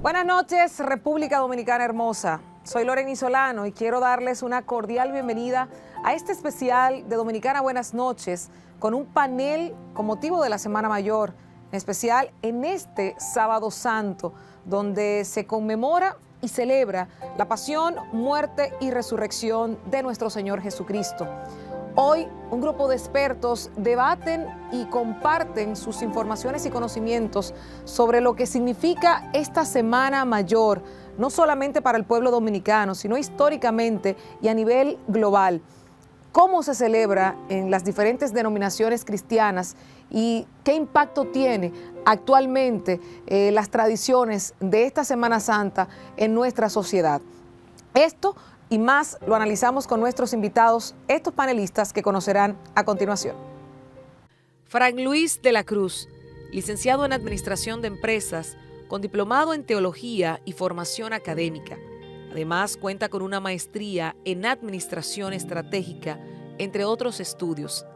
Buenas noches, República Dominicana hermosa. Soy Loreni Solano y quiero darles una cordial bienvenida a este especial de Dominicana Buenas Noches con un panel con motivo de la Semana Mayor, en especial en este Sábado Santo, donde se conmemora y celebra la pasión, muerte y resurrección de nuestro Señor Jesucristo. Hoy, un grupo de expertos debaten y comparten sus informaciones y conocimientos sobre lo que significa esta Semana Mayor, no solamente para el pueblo dominicano, sino históricamente y a nivel global. Cómo se celebra en las diferentes denominaciones cristianas y qué impacto tiene actualmente las tradiciones de esta Semana Santa en nuestra sociedad. Esto y más lo analizamos con nuestros invitados, estos panelistas que conocerán a continuación. Frank Luis de la Cruz, licenciado en Administración de Empresas, con diplomado en Teología y formación académica. Además, cuenta con una maestría en Administración Estratégica, entre otros estudios.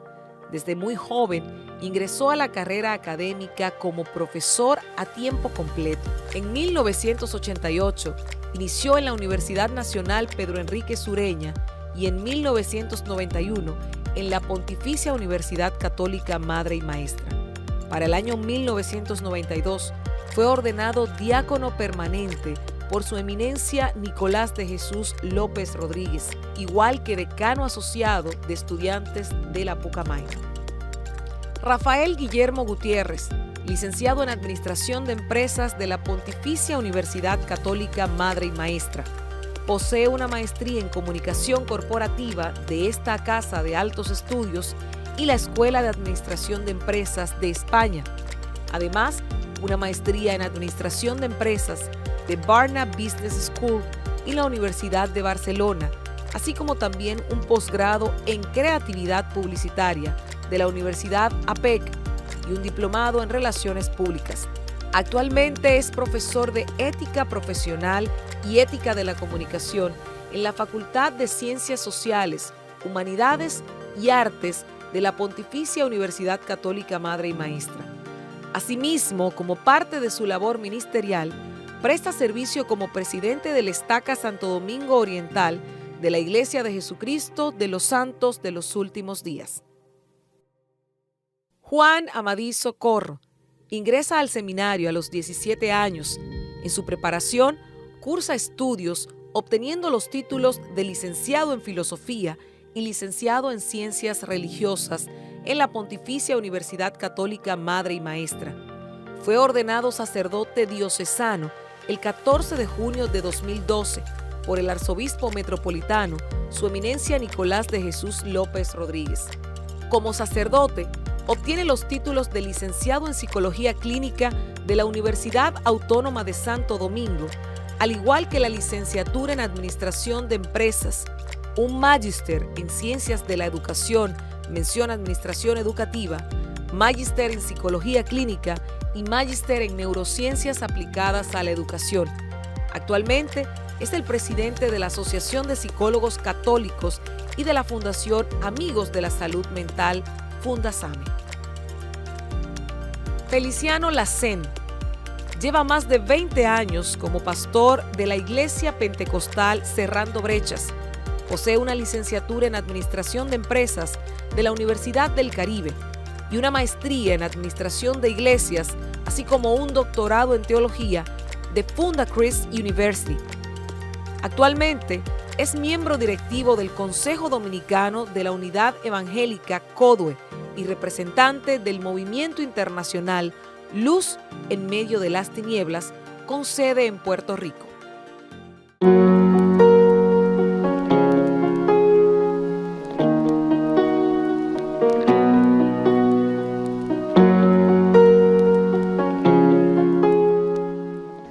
Desde muy joven, ingresó a la carrera académica como profesor a tiempo completo. En 1988, inició en la Universidad Nacional Pedro Enrique Sureña y en 1991 en la Pontificia Universidad Católica Madre y Maestra. Para el año 1992 fue ordenado diácono permanente por su eminencia Nicolás de Jesús López Rodríguez, igual que decano asociado de estudiantes de la Pucamaima. Rafael Guillermo Gutiérrez, licenciado en Administración de Empresas de la Pontificia Universidad Católica Madre y Maestra. Posee una maestría en Comunicación Corporativa de esta Casa de Altos Estudios y la Escuela de Administración de Empresas de España. Además, una maestría en Administración de Empresas de Barna Business School y la Universidad de Barcelona, así como también un posgrado en Creatividad Publicitaria de la Universidad APEC y un diplomado en Relaciones Públicas. Actualmente es profesor de Ética Profesional y Ética de la Comunicación en la Facultad de Ciencias Sociales, Humanidades y Artes de la Pontificia Universidad Católica Madre y Maestra. Asimismo, como parte de su labor ministerial, presta servicio como presidente del Estaca Santo Domingo Oriental de la Iglesia de Jesucristo de los Santos de los Últimos Días. Juan Amadí Socorro ingresa al seminario a los 17 años. En su preparación, cursa estudios obteniendo los títulos de licenciado en Filosofía y licenciado en Ciencias Religiosas en la Pontificia Universidad Católica Madre y Maestra. Fue ordenado sacerdote diocesano el 14 de junio de 2012 por el arzobispo metropolitano, su eminencia Nicolás de Jesús López Rodríguez. Como sacerdote, obtiene los títulos de licenciado en Psicología Clínica de la Universidad Autónoma de Santo Domingo, al igual que la licenciatura en Administración de Empresas, un magíster en Ciencias de la Educación, mención Administración Educativa, magíster en Psicología Clínica y magíster en Neurociencias aplicadas a la educación. Actualmente es el presidente de la Asociación de Psicólogos Católicos y de la Fundación Amigos de la Salud Mental, Fundasame. Feliciano Lacén lleva más de 20 años como pastor de la Iglesia Pentecostal Cerrando Brechas. Posee una licenciatura en Administración de Empresas de la Universidad del Caribe y una maestría en Administración de Iglesias, así como un doctorado en Teología de Fundachrist University. Actualmente es miembro directivo del Consejo Dominicano de la Unidad Evangélica CODUE y representante del movimiento internacional Luz en Medio de las Tinieblas, con sede en Puerto Rico.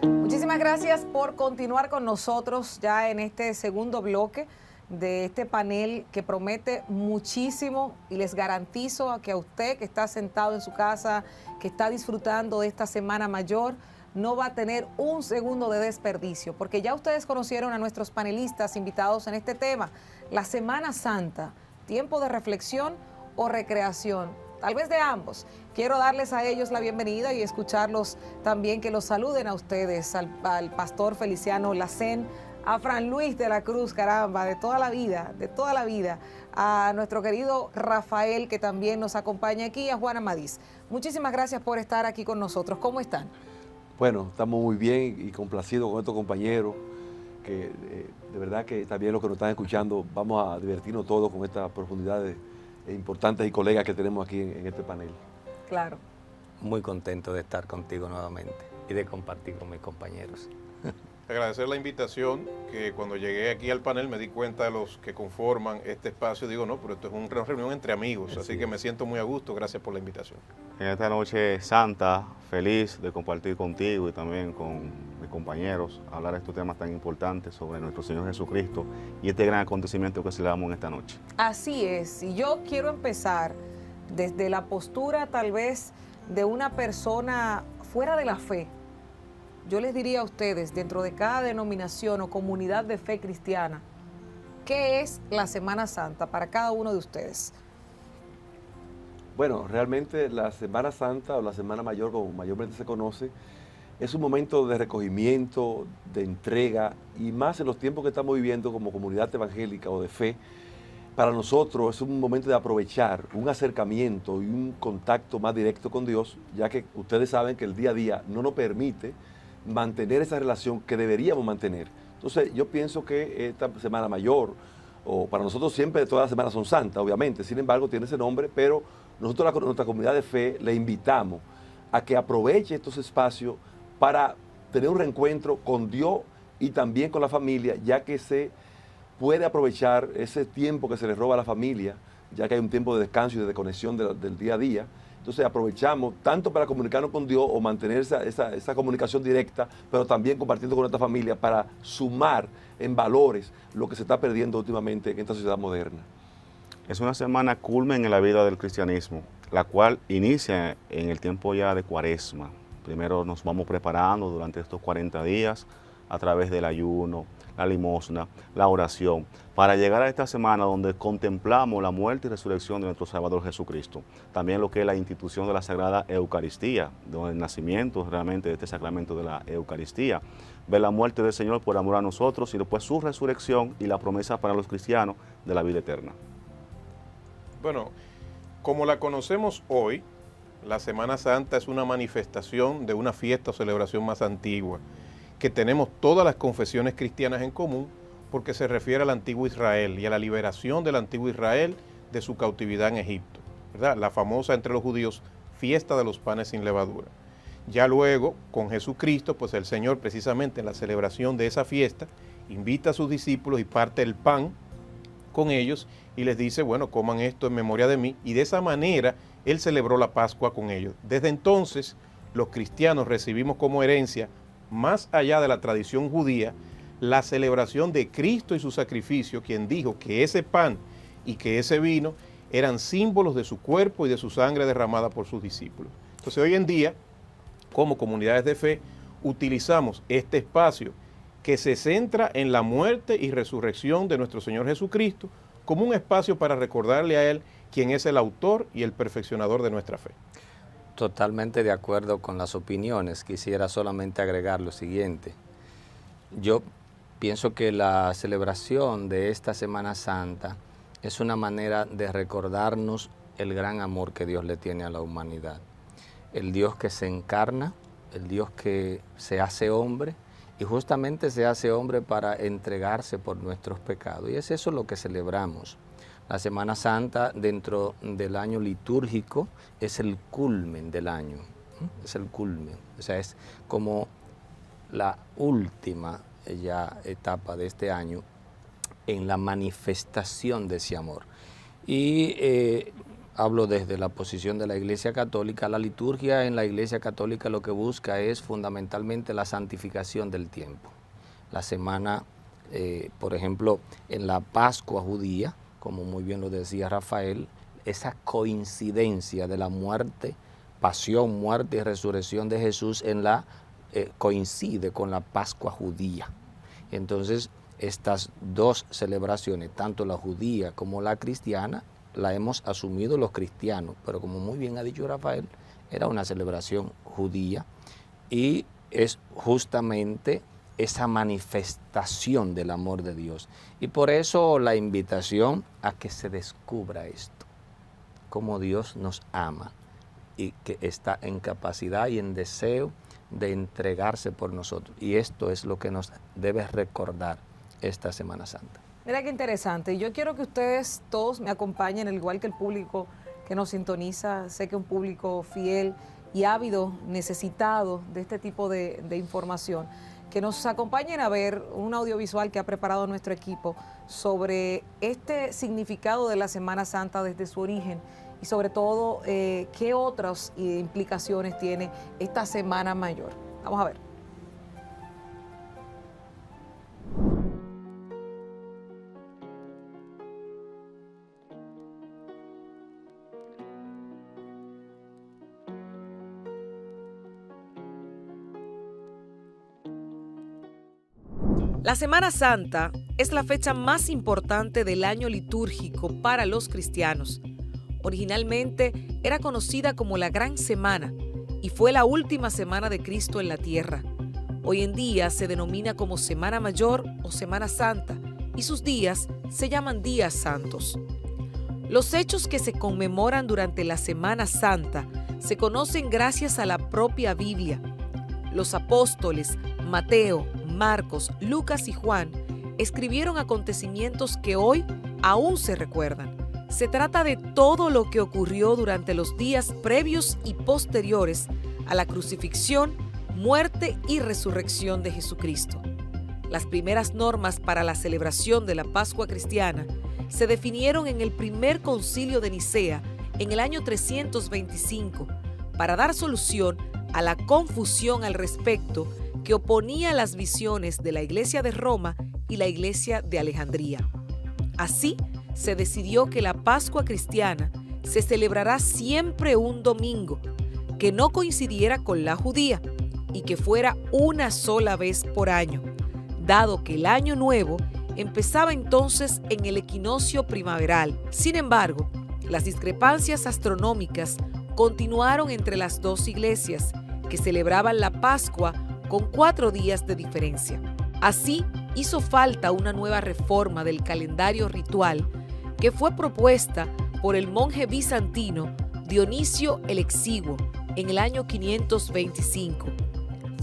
Muchísimas gracias por continuar con nosotros ya en este segundo bloque de este panel que promete muchísimo, y les garantizo que a usted que está sentado en su casa, que está disfrutando de esta Semana Mayor, no va a tener un segundo de desperdicio, porque ya ustedes conocieron a nuestros panelistas invitados en este tema. La Semana Santa, tiempo de reflexión o recreación. tal vez de ambos. Quiero darles a ellos la bienvenida y escucharlos también, que los saluden a ustedes, al pastor Feliciano Lacén, a Fran Luis de la Cruz, caramba, de toda la vida, a nuestro querido Rafael, que también nos acompaña aquí, a Juana Madiz. Muchísimas gracias por estar aquí con nosotros. ¿Cómo están? Bueno, estamos muy bien y complacidos con estos compañeros, que de verdad que también los que nos están escuchando, vamos a divertirnos todos con estas profundidades importantes y colegas que tenemos aquí en este panel. Claro. Muy contento de estar contigo nuevamente y de compartir con mis compañeros. Agradecer la invitación, que cuando llegué aquí al panel me di cuenta de los que conforman este espacio. Digo, no, pero esto es una reunión entre amigos, así que me siento muy a gusto. Gracias por la invitación. En esta noche santa, feliz de compartir contigo y también con mis compañeros, hablar de estos temas tan importantes sobre nuestro Señor Jesucristo y este gran acontecimiento que celebramos en esta noche. Así es, y yo quiero empezar desde la postura tal vez de una persona fuera de la fe. Yo les diría a ustedes, dentro de cada denominación o comunidad de fe cristiana, ¿qué es la Semana Santa para cada uno de ustedes? Bueno, realmente la Semana Santa o la Semana Mayor, como mayormente se conoce, es un momento de recogimiento, de entrega, y más en los tiempos que estamos viviendo como comunidad evangélica o de fe. Para nosotros es un momento de aprovechar un acercamiento y un contacto más directo con Dios, ya que ustedes saben que el día a día no nos permite mantener esa relación que deberíamos mantener. Entonces yo pienso que esta Semana Mayor, o para nosotros siempre todas las semanas son santas, obviamente, sin embargo tiene ese nombre, pero nosotros, nuestra comunidad de fe, le invitamos a que aproveche estos espacios para tener un reencuentro con Dios y también con la familia, ya que se puede aprovechar ese tiempo que se le roba a la familia, ya que hay un tiempo de descanso y de desconexión del día a día. Entonces aprovechamos tanto para comunicarnos con Dios o mantener esa comunicación directa, pero también compartiendo con nuestra familia para sumar en valores lo que se está perdiendo últimamente en esta sociedad moderna. Es una semana culmen en la vida del cristianismo, la cual inicia en el tiempo ya de Cuaresma. Primero nos vamos preparando durante estos 40 días a través del ayuno, la limosna, la oración, para llegar a esta semana donde contemplamos la muerte y resurrección de nuestro Salvador Jesucristo. También lo que es la institución de la Sagrada Eucaristía, donde el nacimiento realmente de este sacramento de la Eucaristía, ver la muerte del Señor por amor a nosotros y después su resurrección y la promesa para los cristianos de la vida eterna. Bueno, como la conocemos hoy, la Semana Santa es una manifestación de una fiesta o celebración más antigua, que tenemos todas las confesiones cristianas en común, porque se refiere al antiguo Israel y a la liberación del antiguo Israel de su cautividad en Egipto, ¿verdad? La famosa entre los judíos fiesta de los panes sin levadura. Ya luego, con Jesucristo, pues el Señor precisamente en la celebración de esa fiesta, invita a sus discípulos y parte el pan con ellos y les dice, bueno, coman esto en memoria de mí, y de esa manera Él celebró la Pascua con ellos. Desde entonces, los cristianos recibimos como herencia, más allá de la tradición judía, la celebración de Cristo y su sacrificio, quien dijo que ese pan y que ese vino eran símbolos de su cuerpo y de su sangre derramada por sus discípulos. Entonces hoy en día, como comunidades de fe, utilizamos este espacio que se centra en la muerte y resurrección de nuestro Señor Jesucristo como un espacio para recordarle a Él quien es el autor y el perfeccionador de nuestra fe. Totalmente de acuerdo con las opiniones. Quisiera solamente agregar lo siguiente. Yo pienso que la celebración de esta Semana Santa es una manera de recordarnos el gran amor que Dios le tiene a la humanidad. El Dios que se encarna, el Dios que se hace hombre, y justamente se hace hombre para entregarse por nuestros pecados. Y es eso lo que celebramos. La Semana Santa dentro del año litúrgico es el culmen del año, es el culmen, o sea, es como la última ya etapa de este año en la manifestación de ese amor. Y hablo desde la posición de la Iglesia Católica. La liturgia en la Iglesia Católica lo que busca es fundamentalmente la santificación del tiempo. La semana, por ejemplo, en la Pascua judía, como muy bien lo decía Rafael, esa coincidencia de la muerte, pasión, muerte y resurrección de Jesús coincide con la Pascua judía. Entonces, estas dos celebraciones, tanto la judía como la cristiana, la hemos asumido los cristianos, pero como muy bien ha dicho Rafael, era una celebración judía y es justamente esa manifestación del amor de Dios. Y por eso la invitación a que se descubra esto, cómo Dios nos ama y que está en capacidad y en deseo de entregarse por nosotros. Y esto es lo que nos debe recordar esta Semana Santa. Mira qué interesante. Yo quiero que ustedes todos me acompañen, al igual que el público que nos sintoniza. Sé que un público fiel y ávido, necesitado de este tipo de información, que nos acompañen a ver un audiovisual que ha preparado nuestro equipo sobre este significado de la Semana Santa desde su origen y sobre todo qué otras implicaciones tiene esta Semana Mayor. Vamos a ver. La Semana Santa es la fecha más importante del año litúrgico para los cristianos. Originalmente era conocida como la Gran Semana y fue la última semana de Cristo en la tierra. Hoy en día se denomina como Semana Mayor o Semana Santa y sus días se llaman días santos. Los hechos que se conmemoran durante la Semana Santa se conocen gracias a la propia Biblia. Los apóstoles Mateo, Marcos, Lucas y Juan escribieron acontecimientos que hoy aún se recuerdan. Se trata de todo lo que ocurrió durante los días previos y posteriores a la crucifixión, muerte y resurrección de Jesucristo. Las primeras normas para la celebración de la Pascua cristiana se definieron en el primer concilio de Nicea en el año 325 para dar solución a la confusión al respecto que oponía las visiones de la Iglesia de Roma y la Iglesia de Alejandría. Así, se decidió que la Pascua cristiana se celebrará siempre un domingo, que no coincidiera con la judía y que fuera una sola vez por año, dado que el año nuevo empezaba entonces en el equinoccio primaveral. Sin embargo, las discrepancias astronómicas continuaron entre las dos iglesias, que celebraban la Pascua con 4 días de diferencia. Así, hizo falta una nueva reforma del calendario ritual que fue propuesta por el monje bizantino Dionisio el Exiguo en el año 525.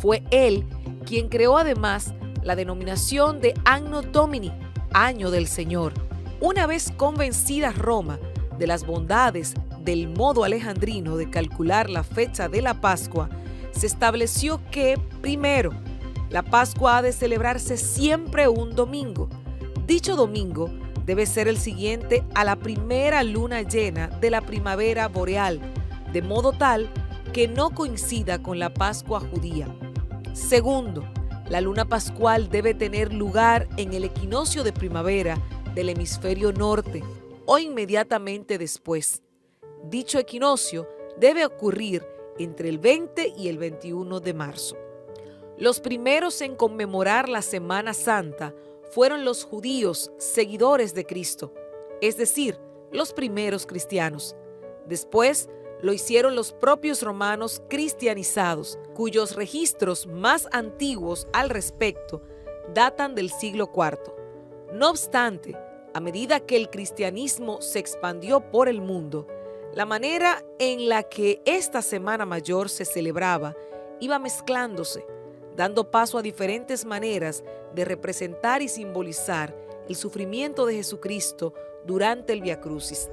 Fue él quien creó además la denominación de Anno Domini, Año del Señor. Una vez convencida Roma de las bondades del modo alejandrino de calcular la fecha de la Pascua, se estableció que, primero, la Pascua ha de celebrarse siempre un domingo. Dicho domingo debe ser el siguiente a la primera luna llena de la primavera boreal, de modo tal que no coincida con la Pascua judía. Segundo, la luna pascual debe tener lugar en el equinoccio de primavera del hemisferio norte o inmediatamente después. Dicho equinoccio debe ocurrir entre el 20 y el 21 de marzo. Los primeros en conmemorar la Semana Santa fueron los judíos seguidores de Cristo, es decir, los primeros cristianos. Después lo hicieron los propios romanos cristianizados, cuyos registros más antiguos al respecto datan del siglo IV. No obstante, a medida que el cristianismo se expandió por el mundo, la manera en la que esta Semana Mayor se celebraba iba mezclándose, dando paso a diferentes maneras de representar y simbolizar el sufrimiento de Jesucristo durante el Vía Crucis,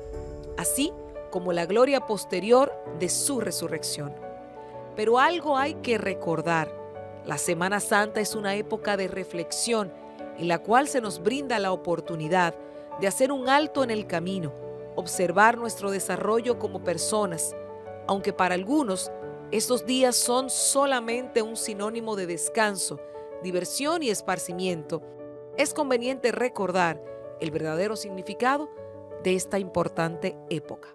así como la gloria posterior de su resurrección. Pero algo hay que recordar: la Semana Santa es una época de reflexión en la cual se nos brinda la oportunidad de hacer un alto en el camino, observar nuestro desarrollo como personas, aunque para algunos estos días son solamente un sinónimo de descanso, diversión y esparcimiento. Es conveniente recordar el verdadero significado de esta importante época.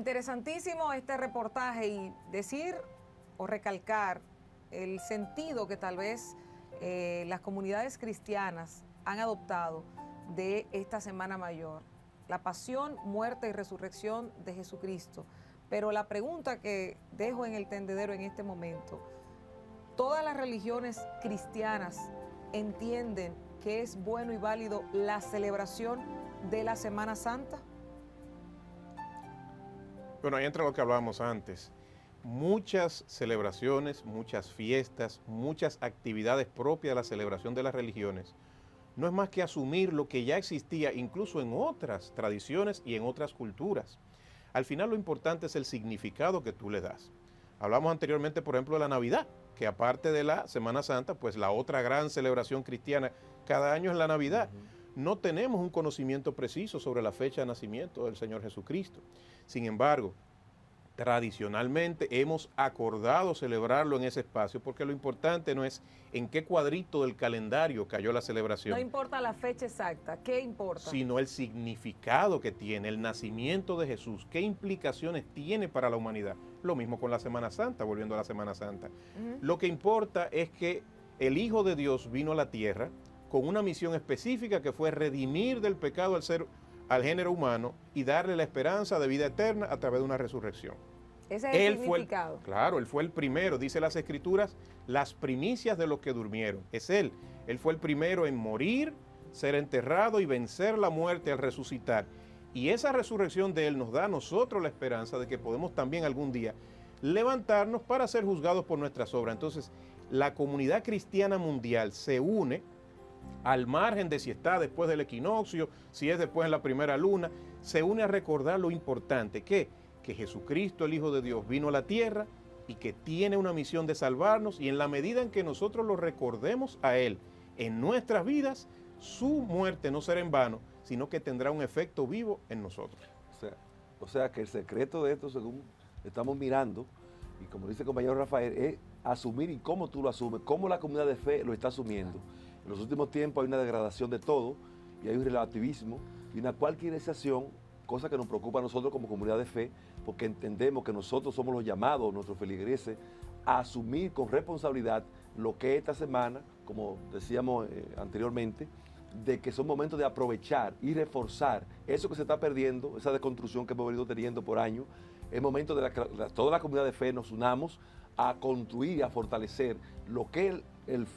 Interesantísimo este reportaje y decir o recalcar el sentido que tal vez las comunidades cristianas han adoptado de esta Semana Mayor, la pasión, muerte y resurrección de Jesucristo. Pero la pregunta que dejo en el tendedero en este momento, ¿todas las religiones cristianas entienden que es bueno y válido la celebración de la Semana Santa? Bueno, ahí entra lo que hablábamos antes. Muchas celebraciones, muchas fiestas, muchas actividades propias de la celebración de las religiones no es más que asumir lo que ya existía incluso en otras tradiciones y en otras culturas. Al final lo importante es el significado que tú le das. Hablamos anteriormente, por ejemplo, de la Navidad, que aparte de la Semana Santa, pues la otra gran celebración cristiana cada año es la Navidad. No tenemos un conocimiento preciso sobre la fecha de nacimiento del Señor Jesucristo. Sin embargo, tradicionalmente hemos acordado celebrarlo en ese espacio porque lo importante no es en qué cuadrito del calendario cayó la celebración. No importa la fecha exacta, ¿qué importa? Sino el significado que tiene el nacimiento de Jesús, qué implicaciones tiene para la humanidad. Lo mismo con la Semana Santa, volviendo a la Semana Santa. Lo que importa es que el Hijo de Dios vino a la tierra con una misión específica que fue redimir del pecado al género humano y darle la esperanza de vida eterna a través de una resurrección. Ese es el significado. Claro, Él fue el primero, dice las Escrituras, las primicias de los que durmieron. Es Él. Él fue el primero en morir, ser enterrado y vencer la muerte al resucitar. Y esa resurrección de Él nos da a nosotros la esperanza de que podemos también algún día levantarnos para ser juzgados por nuestras obras. Entonces, la comunidad cristiana mundial se une al margen de si está después del equinoccio, si es después en la primera luna, se une a recordar lo importante, que Jesucristo, el Hijo de Dios, vino a la tierra y que tiene una misión de salvarnos, y en la medida en que nosotros lo recordemos a Él en nuestras vidas, su muerte no será en vano, sino que tendrá un efecto vivo en nosotros. O sea que el secreto de esto, según estamos mirando, y como dice el compañero Rafael, es asumir y cómo tú lo asumes, cómo la comunidad de fe lo está asumiendo. En los últimos tiempos hay una degradación de todo y hay un relativismo y una cualquierización, cosa que nos preocupa a nosotros como comunidad de fe, porque entendemos que nosotros somos los llamados, nuestros feligreses, a asumir con responsabilidad lo que esta semana, como decíamos anteriormente, de que son momentos de aprovechar y reforzar eso que se está perdiendo, esa desconstrucción que hemos venido teniendo por años. Es momento de que toda la comunidad de fe nos unamos a construir y a fortalecer lo que el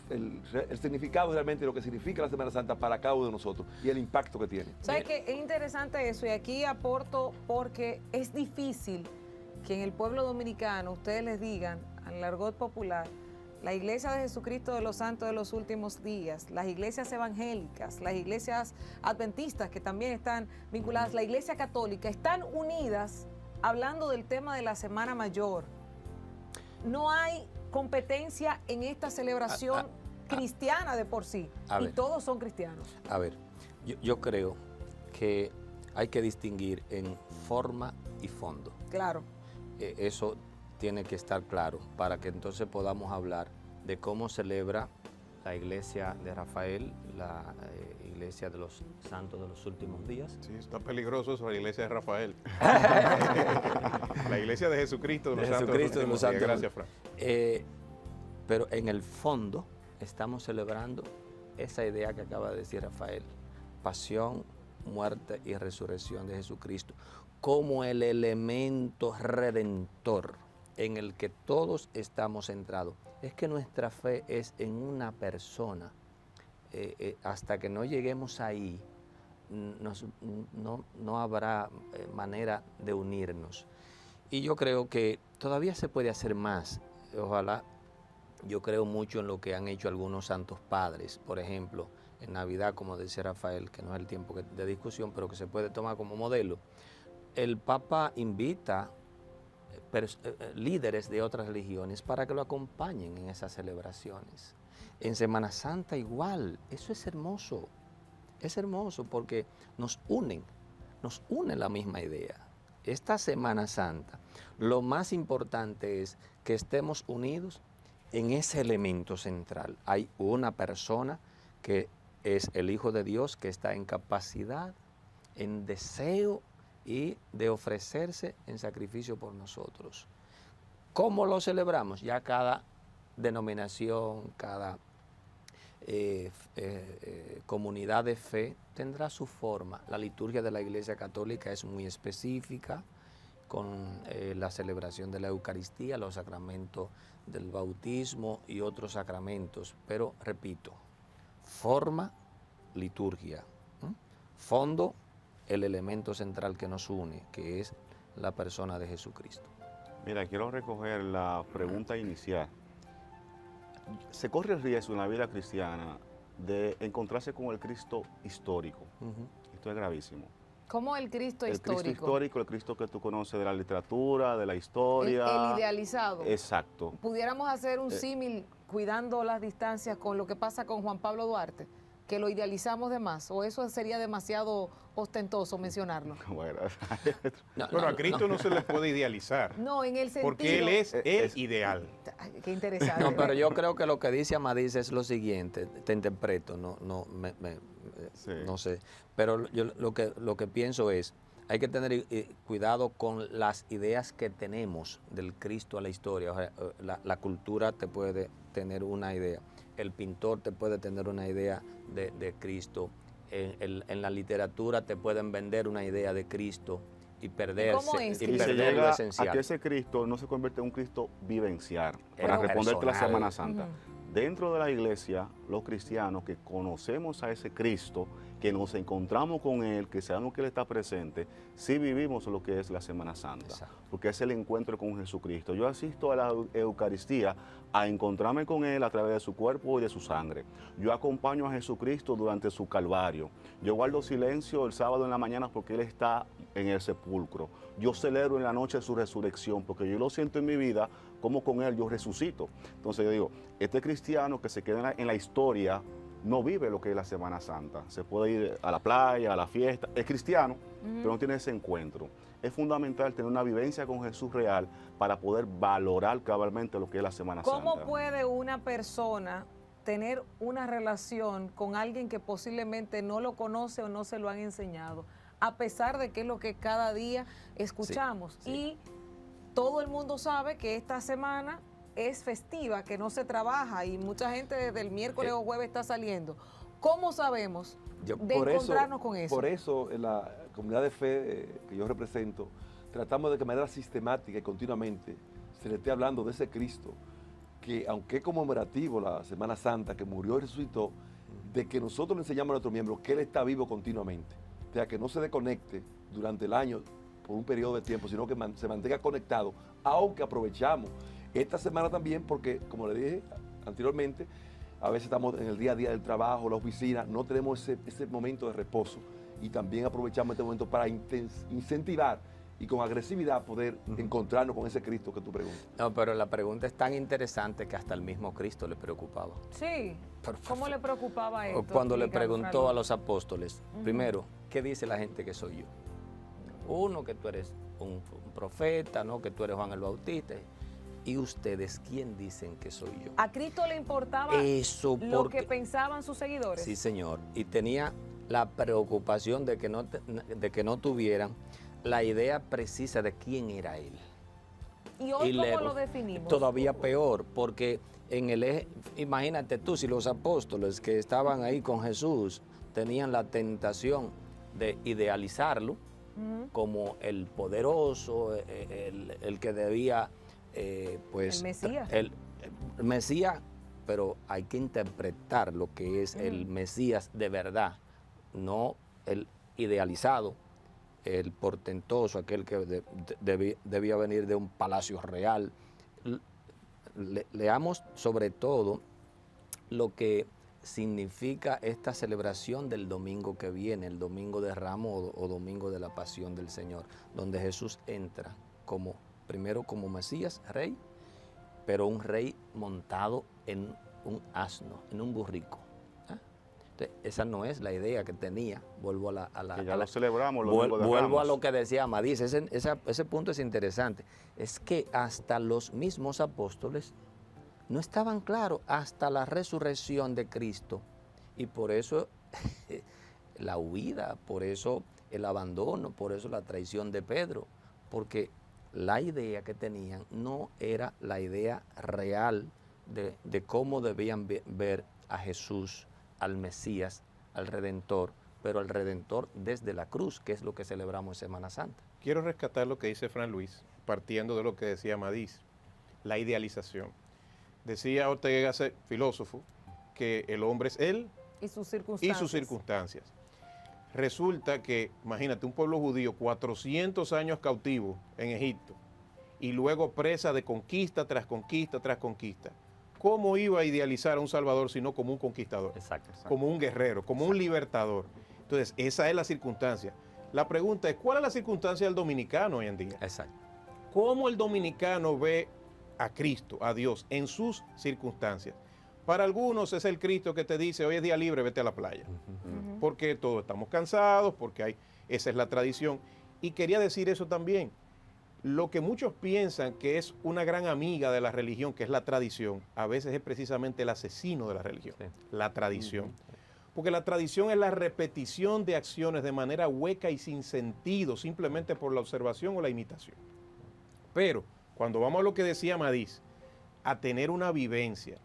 significado realmente, lo que significa la Semana Santa para cada uno de nosotros y el impacto que tiene. ¿Sabes qué? Es interesante eso, y aquí aporto porque es difícil que en el pueblo dominicano ustedes les digan, al argot popular, la Iglesia de Jesucristo de los Santos de los Últimos Días, las iglesias evangélicas, las iglesias adventistas que también están vinculadas, la Iglesia Católica, están unidas hablando del tema de la Semana Mayor. No hay competencia en esta celebración cristiana de por sí, y todos son cristianos. A ver, yo creo que hay que distinguir en forma y fondo. Claro. Eso tiene que estar claro para que entonces podamos hablar de cómo celebra la iglesia de Rafael, la iglesia de los santos de los últimos días. Sí, está peligroso eso, la iglesia de Rafael. La iglesia de Jesucristo de los santos de los últimos días. Gracias, Fran. Pero en el fondo estamos celebrando esa idea que acaba de decir Rafael, pasión, muerte y resurrección de Jesucristo, como el elemento redentor en el que todos estamos centrados. Es que nuestra fe es en una persona. Hasta que no lleguemos ahí, no habrá manera de unirnos. Y yo creo que todavía se puede hacer más. Ojalá, yo creo mucho en lo que han hecho algunos santos padres, por ejemplo, en Navidad, como decía Rafael, que no es el tiempo de discusión, pero que se puede tomar como modelo. El Papa invita líderes de otras religiones para que lo acompañen en esas celebraciones. En Semana Santa igual, eso es hermoso porque nos une la misma idea. Esta Semana Santa, lo más importante es que estemos unidos en ese elemento central. Hay una persona que es el Hijo de Dios, que está en capacidad, en deseo y de ofrecerse en sacrificio por nosotros. ¿Cómo lo celebramos? Ya cada denominación, cada comunidad de fe tendrá su forma. La liturgia de la Iglesia Católica es muy específica, con la celebración de la Eucaristía, los sacramentos del bautismo y otros sacramentos. Pero, repito, forma, liturgia. Fondo, el elemento central que nos une, que es la persona de Jesucristo. Mira, quiero recoger la pregunta inicial. Se corre el riesgo en la vida cristiana de encontrarse con el Cristo histórico. Esto es gravísimo. ¿Cómo el Cristo El histórico? Cristo histórico, el Cristo que tú conoces de la literatura, de la historia. El idealizado. Exacto. Pudiéramos hacer un símil cuidando las distancias con lo que pasa con Juan Pablo Duarte, que lo idealizamos de más, o eso sería demasiado ostentoso mencionarlo. Bueno, Bueno, a Cristo no se le puede idealizar, No, en el sentido... porque Él es el ideal. Ay, qué interesante. No, pero yo creo que lo que dice Amadís es lo siguiente, te interpreto, Sí. no sé, pero yo lo que pienso es, hay que tener cuidado con las ideas que tenemos del Cristo a la historia. O sea, la cultura te puede tener una idea, el pintor te puede tener una idea de Cristo, en la literatura te pueden vender una idea de Cristo y perderse, ¿Cómo es? y y se perder lo llega esencial. a que ese Cristo no se convierte en un Cristo vivencial, Pero para responderte la personal. Semana Santa. Dentro de la iglesia, los cristianos que conocemos a ese Cristo, que nos encontramos con Él, que sabemos que Él está presente, sí vivimos lo que es la Semana Santa, Exacto. porque es el encuentro con Jesucristo. Yo asisto a la Eucaristía a encontrarme con Él a través de su cuerpo y de su sangre. Yo acompaño a Jesucristo durante su calvario. Yo guardo silencio el sábado en la mañana porque Él está en el sepulcro. Yo celebro en la noche su resurrección porque yo lo siento en mi vida como con Él yo resucito. Entonces yo digo, este cristiano que se queda en la historia no vive lo que es la Semana Santa. Se puede ir a la playa, a la fiesta, es cristiano, pero no tiene ese encuentro. Es fundamental tener una vivencia con Jesús real para poder valorar cabalmente lo que es la Semana Santa. ¿Cómo puede una persona tener una relación con alguien que posiblemente no lo conoce o no se lo han enseñado, a pesar de que es lo que cada día escuchamos? Sí. Y todo el mundo sabe que esta semana es festiva, que no se trabaja y mucha gente desde el miércoles o jueves está saliendo. ¿Cómo sabemos de encontrarnos con eso? Por eso, en la comunidad de fe que yo represento, tratamos de que de manera sistemática y continuamente se le esté hablando de ese Cristo, que aunque es conmemorativo la Semana Santa, que murió y resucitó, de que nosotros le enseñamos a nuestros miembros que Él está vivo continuamente. O sea, que no se desconecte durante el año por un periodo de tiempo, sino que se mantenga conectado, aunque aprovechamos esta semana también, porque como le dije anteriormente, a veces estamos en el día a día del trabajo, la oficina, no tenemos ese momento de reposo y también aprovechamos este momento para incentivar y con agresividad poder encontrarnos con ese Cristo que tú preguntas. No, pero la pregunta es tan interesante que hasta el mismo Cristo le preocupaba. Sí. Perfecto. ¿Cómo le preocupaba esto? Cuando le Explícanos, preguntó Carlos. a los apóstoles, primero, ¿qué dice la gente que soy yo? Uno, que tú eres un profeta, ¿no? Que tú eres Juan el Bautista. ¿Y ustedes quién dicen que soy yo? ¿A Cristo le importaba Eso lo porque- que pensaban sus seguidores? Sí, señor. Y tenía la preocupación de que no tuvieran la idea precisa de quién era él. ¿Y hoy cómo luego, lo definimos? Todavía peor, porque en el eje, imagínate tú, si los apóstoles que estaban ahí con Jesús tenían la tentación de idealizarlo como el poderoso, el que debía, pues... El Mesías. El Mesías, pero hay que interpretar lo que es el Mesías de verdad, no el idealizado, el portentoso, aquel que debía venir de un palacio real. Leamos sobre todo lo que significa esta celebración del domingo que viene, el domingo de Ramos o domingo de la Pasión del Señor, donde Jesús entra primero como Mesías, rey, pero un rey montado en un asno, en un burrico. Entonces, esa no es la idea que tenía. Vuelvo que ya lo celebramos. Los domingos de vuelvo a Ramos. lo que decía Amadís. Ese punto es interesante. Es que hasta los mismos apóstoles no estaban claros hasta la resurrección de Cristo. Y por eso la huida, por eso el abandono, por eso la traición de Pedro, porque la idea que tenían no era la idea real de cómo debían ver a Jesús, al Mesías, al Redentor, pero al Redentor desde la cruz, que es lo que celebramos en Semana Santa. Quiero rescatar lo que dice Fran Luis, partiendo de lo que decía Amadís, la idealización. Decía Ortega y Gasset, filósofo, que el hombre es él Y sus y circunstancias. sus circunstancias. Resulta que, imagínate, un pueblo judío 400 años cautivo en Egipto y luego presa de conquista tras conquista tras conquista. ¿Cómo iba a idealizar a un Salvador sino como un conquistador? Exacto. Como un guerrero, como un libertador. Entonces, esa es la circunstancia. La pregunta es, ¿cuál es la circunstancia del dominicano hoy en día? Exacto. ¿Cómo el dominicano ve a Cristo, a Dios, en sus circunstancias? Para algunos es el Cristo que te dice, hoy es día libre, vete a la playa. Porque todos estamos cansados, porque esa es la tradición. Y quería decir eso también. Lo que muchos piensan que es una gran amiga de la religión, que es la tradición, a veces es precisamente el asesino de la religión, Sí. la tradición. Porque la tradición es la repetición de acciones de manera hueca y sin sentido, simplemente por la observación o la imitación. Pero cuando vamos a lo que decía Amadís, a tener una vivencia,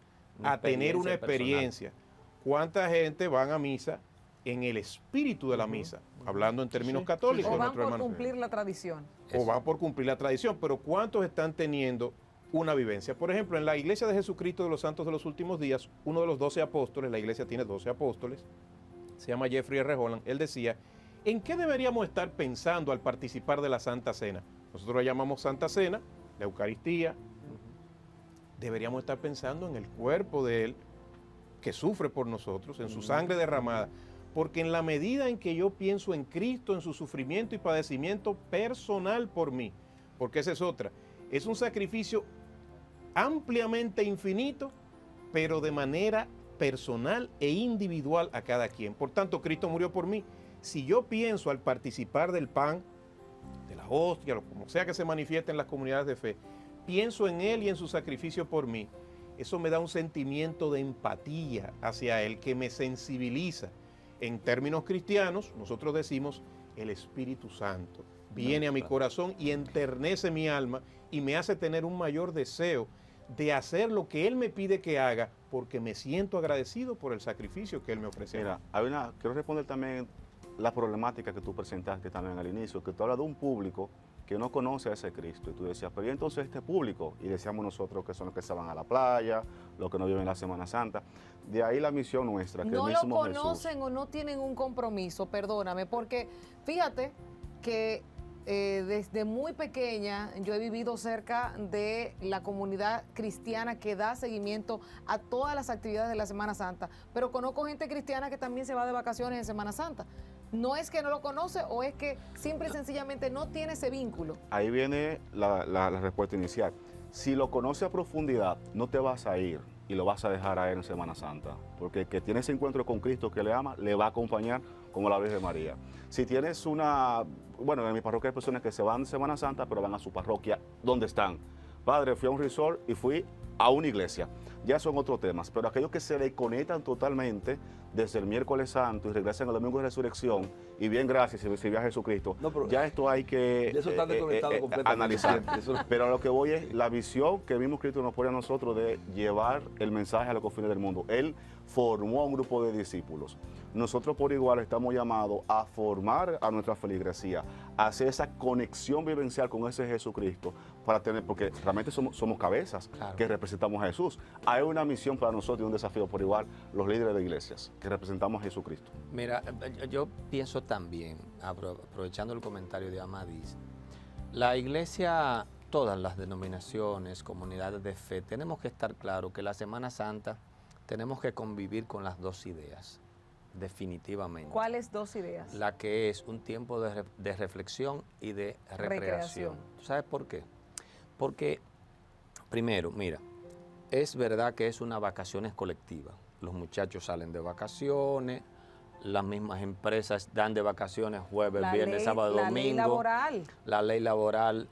a tener una experiencia, ¿cuánta gente van a misa en el espíritu de la misa? Hablando en términos católicos. O van nuestro por hermano. cumplir la tradición. O van por cumplir la tradición, pero ¿cuántos están teniendo una vivencia? Por ejemplo, en la Iglesia de Jesucristo de los Santos de los Últimos Días, uno de los 12 apóstoles, la iglesia tiene 12 apóstoles, se llama Jeffrey R. Holland, él decía, ¿en qué deberíamos estar pensando al participar de la Santa Cena? Nosotros la llamamos Santa Cena, la Eucaristía. Deberíamos estar pensando en el cuerpo de Él, que sufre por nosotros, en su sangre derramada. Porque en la medida en que yo pienso en Cristo, en su sufrimiento y padecimiento personal por mí, porque esa es otra, es un sacrificio ampliamente infinito, pero de manera personal e individual a cada quien. Por tanto, Cristo murió por mí. Si yo pienso al participar del pan, de la hostia, como sea que se manifieste en las comunidades de fe, pienso en Él y en su sacrificio por mí, eso me da un sentimiento de empatía hacia Él que me sensibiliza. En términos cristianos, nosotros decimos, el Espíritu Santo viene a mi corazón y enternece mi alma y me hace tener un mayor deseo de hacer lo que Él me pide que haga porque me siento agradecido por el sacrificio que Él me ofrece. Mira, quiero responder también la problemática que tú presentaste también al inicio, que tú hablas de un público que no conoce a ese Cristo. Y tú decías, pero ¿y entonces este público? Y decíamos nosotros que son los que se van a la playa, los que no viven la Semana Santa. De ahí la misión nuestra, que No el lo mismo conocen Jesús. o no tienen un compromiso, perdóname, porque fíjate que desde muy pequeña yo he vivido cerca de la comunidad cristiana que da seguimiento a todas las actividades de la Semana Santa, pero conozco gente cristiana que también se va de vacaciones en Semana Santa. No es que no lo conoce o es que simple y sencillamente no tiene ese vínculo. Ahí viene la respuesta inicial. Si lo conoce a profundidad, no te vas a ir y lo vas a dejar a él en Semana Santa, porque el que tiene ese encuentro con Cristo que le ama, le va a acompañar como la Virgen María. Si tienes en mi parroquia hay personas que se van de Semana Santa, pero van a su parroquia, ¿dónde están? Padre, fui a un resort y fui a una iglesia. Ya son otros temas, pero aquellos que se desconectan totalmente desde el miércoles santo y regresan el domingo de resurrección, y bien, gracias, si recibí a Jesucristo, No, pero ya esto hay que eso está desconectado completamente analizar. siempre, eso no- Pero a lo que voy es la visión que el mismo Cristo nos pone a nosotros de llevar el mensaje a los confines del mundo. Él formó a un grupo de discípulos. Nosotros por igual estamos llamados a formar a nuestra feligresía, a hacer esa conexión vivencial con ese Jesucristo, para tener, porque realmente somos cabezas Claro. que representamos a Jesús. Hay una misión para nosotros y un desafío por igual, los líderes de iglesias, que representamos a Jesucristo. Mira, yo pienso también, aprovechando el comentario de Amadís, la iglesia, todas las denominaciones, comunidades de fe, tenemos que estar claros que la Semana Santa tenemos que convivir con las dos ideas, definitivamente. ¿Cuáles dos ideas? La que es un tiempo de reflexión y de recreación. Recreación. ¿Tú sabes por qué? Porque, primero, mira, es verdad que es una vacaciones colectiva. Los muchachos salen de vacaciones, las mismas empresas dan de vacaciones jueves, viernes, sábado, la domingo. ley laboral. La ley laboral,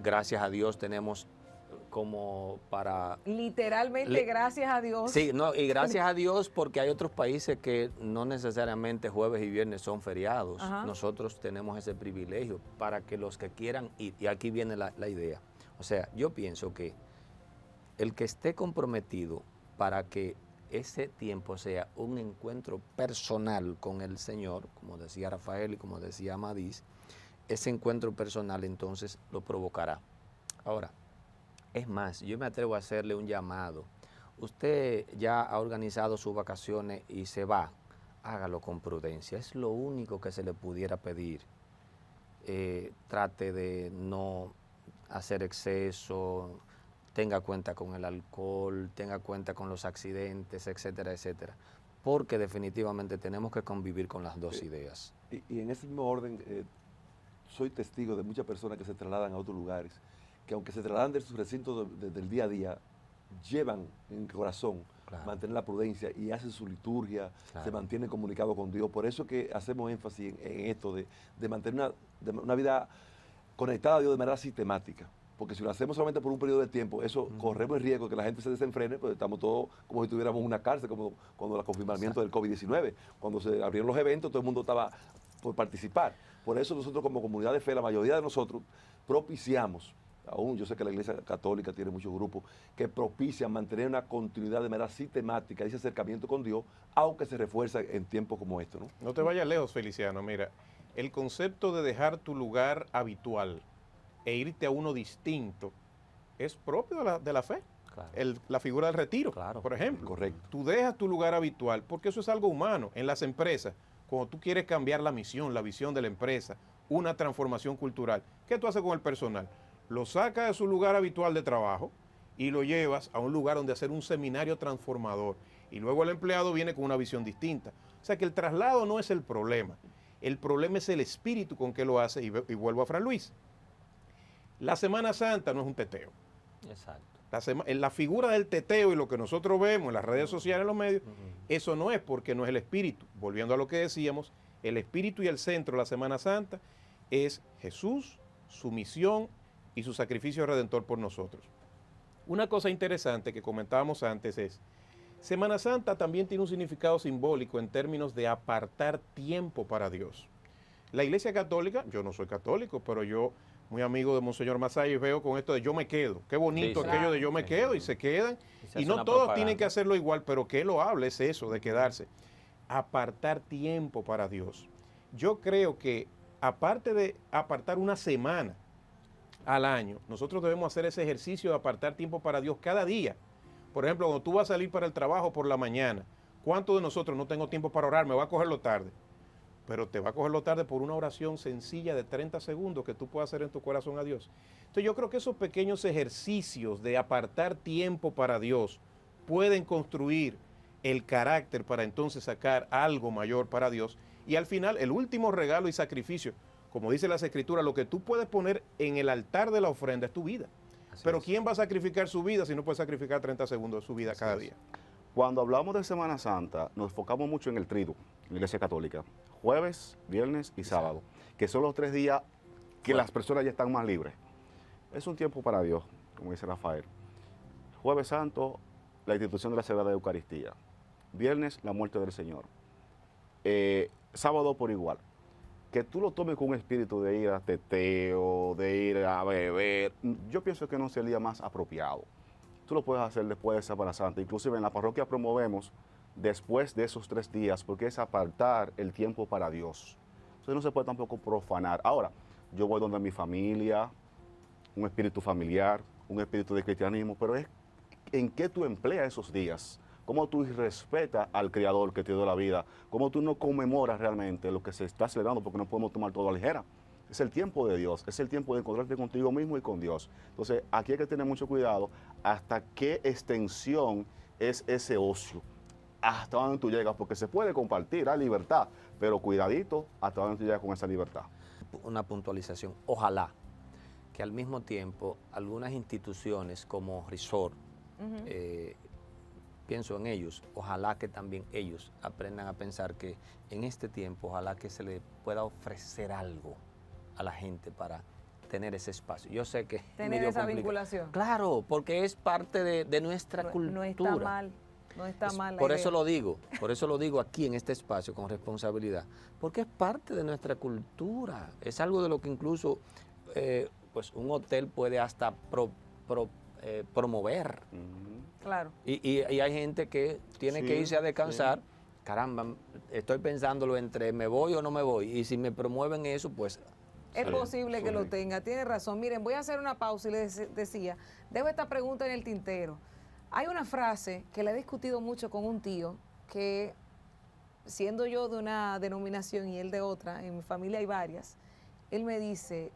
gracias a Dios tenemos como para... Literalmente, gracias a Dios. Sí, no, y gracias a Dios porque hay otros países que no necesariamente jueves y viernes son feriados. Ajá. Nosotros tenemos ese privilegio para que los que quieran ir, y aquí viene la idea. O sea, yo pienso que el que esté comprometido para que ese tiempo sea un encuentro personal con el Señor, como decía Rafael y como decía Amadís, ese encuentro personal entonces lo provocará. Ahora, es más, yo me atrevo a hacerle un llamado. Usted ya ha organizado sus vacaciones y se va, hágalo con prudencia. Es lo único que se le pudiera pedir. Trate de no hacer exceso, tenga cuenta con el alcohol, tenga cuenta con los accidentes, etcétera, etcétera. Porque definitivamente tenemos que convivir con las dos ideas. Y en ese mismo orden, soy testigo de muchas personas que se trasladan a otros lugares, que aunque se trasladan de su recinto del día a día, llevan en el corazón mantener la prudencia y hacen su liturgia, se mantienen comunicados con Dios. Por eso que hacemos énfasis en esto de mantener una vida conectada a Dios de manera sistemática. Porque si lo hacemos solamente por un periodo de tiempo, eso corremos el riesgo de que la gente se desenfrene, pues estamos todos como si tuviéramos una cárcel, como cuando el confirmamiento del COVID-19. Cuando se abrieron los eventos, todo el mundo estaba por participar. Por eso nosotros como comunidad de fe, la mayoría de nosotros propiciamos, aún yo sé que la Iglesia Católica tiene muchos grupos que propician mantener una continuidad de manera sistemática, ese acercamiento con Dios, aunque se refuerza en tiempos como estos, ¿no? No te vayas lejos, Feliciano. Mira, el concepto de dejar tu lugar habitual e irte a uno distinto es propio de la fe. Claro. La figura del retiro, Claro. por ejemplo. Correcto. Tú dejas tu lugar habitual porque eso es algo humano. En las empresas, cuando tú quieres cambiar la misión, la visión de la empresa, una transformación cultural, ¿qué tú haces con el personal? Lo sacas de su lugar habitual de trabajo y lo llevas a un lugar donde hacer un seminario transformador. Y luego el empleado viene con una visión distinta. O sea que el traslado no es el problema. El problema es el espíritu con que lo hace. Y vuelvo a Fran Luis. La Semana Santa no es un teteo. Exacto. La figura del teteo y lo que nosotros vemos en las redes sociales, en los medios, eso no es porque no es el espíritu. Volviendo a lo que decíamos, el espíritu y el centro de la Semana Santa es Jesús, su misión y su sacrificio redentor por nosotros. Una cosa interesante que comentábamos antes es, Semana Santa también tiene un significado simbólico en términos de apartar tiempo para Dios. La Iglesia Católica, yo no soy católico, pero yo, muy amigo de Monseñor Masay, veo con esto de yo me quedo. Qué bonito Sí, aquello claro. de yo me quedo y se quedan. se Y hace no una todos propaganda. tienen que hacerlo igual, pero que lo hable es eso, de quedarse. Apartar tiempo para Dios. Yo creo que aparte de apartar una semana al año, nosotros debemos hacer ese ejercicio de apartar tiempo para Dios cada día. Por ejemplo, cuando tú vas a salir para el trabajo por la mañana, ¿cuántos de nosotros no tengo tiempo para orar? Me voy a cogerlo tarde. Pero te va a cogerlo tarde por una oración sencilla de 30 segundos que tú puedas hacer en tu corazón a Dios. Entonces yo creo que esos pequeños ejercicios de apartar tiempo para Dios pueden construir el carácter para entonces sacar algo mayor para Dios. Y al final, el último regalo y sacrificio, como dice las Escrituras, lo que tú puedes poner en el altar de la ofrenda es tu vida. Así Pero es. ¿quién va a sacrificar su vida si no puede sacrificar 30 segundos de su vida cada día? Cuando hablamos de Semana Santa, nos enfocamos mucho en el triduo, en la Iglesia Católica. Jueves, viernes y sábado, que son los 3 días que las personas ya están más libres. Es un tiempo para Dios, como dice Rafael. Jueves Santo, la institución de la Sagrada Eucaristía. Viernes, la muerte del Señor. Sábado por igual. Que tú lo tomes con un espíritu de ir a teteo, de ir a beber, yo pienso que no es el día más apropiado. Tú lo puedes hacer después de Semana Santa. Inclusive en la parroquia promovemos después de esos 3 días, porque es apartar el tiempo para Dios. Entonces no se puede tampoco profanar. Ahora, yo voy donde mi familia, un espíritu familiar, un espíritu de cristianismo, pero es en qué tú empleas esos días, cómo tú respetas al Creador que te dio la vida, cómo tú no conmemoras realmente lo que se está celebrando, porque no podemos tomar todo a la ligera. Es el tiempo de Dios, es el tiempo de encontrarte contigo mismo y con Dios. Entonces, aquí hay que tener mucho cuidado hasta qué extensión es ese ocio, hasta dónde tú llegas, porque se puede compartir, hay libertad, pero cuidadito hasta dónde tú llegas con esa libertad. Una puntualización. Ojalá que al mismo tiempo algunas instituciones como Resort, pienso en ellos, ojalá que también ellos aprendan a pensar que en este tiempo, ojalá que se le pueda ofrecer algo a la gente para tener ese espacio. Yo sé que es Tener medio esa complicado. vinculación. Claro, porque es parte de nuestra cultura. No está mal, no está mal. Por eso lo digo aquí en este espacio con responsabilidad, porque es parte de nuestra cultura. Es algo de lo que incluso pues un hotel puede hasta promover. Claro. Y hay gente que tiene que irse a descansar. Caramba, estoy pensándolo entre me voy o no me voy. Y si me promueven eso, pues... Es posible que lo tenga, tiene razón. Miren, voy a hacer una pausa y les decía, dejo esta pregunta en el tintero. Hay una frase que la he discutido mucho con un tío, que siendo yo de una denominación y él de otra, en mi familia hay varias, él me dice,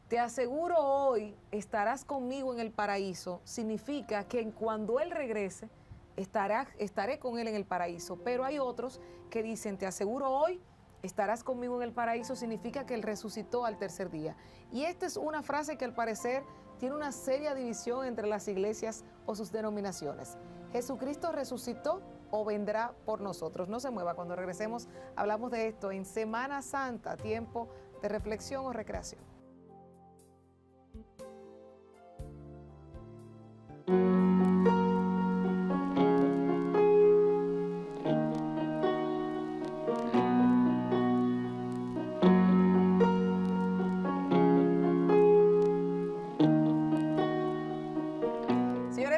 te aseguro hoy estarás conmigo en el paraíso, significa que cuando él regrese, estaré con él en el paraíso. Pero hay otros que dicen, te aseguro hoy estarás conmigo en el paraíso, significa que él resucitó al tercer día. Y esta es una frase que al parecer tiene una seria división entre las iglesias o sus denominaciones. ¿Jesucristo resucitó o vendrá por nosotros? No se mueva, cuando regresemos hablamos de esto en Semana Santa, tiempo de reflexión o recreación.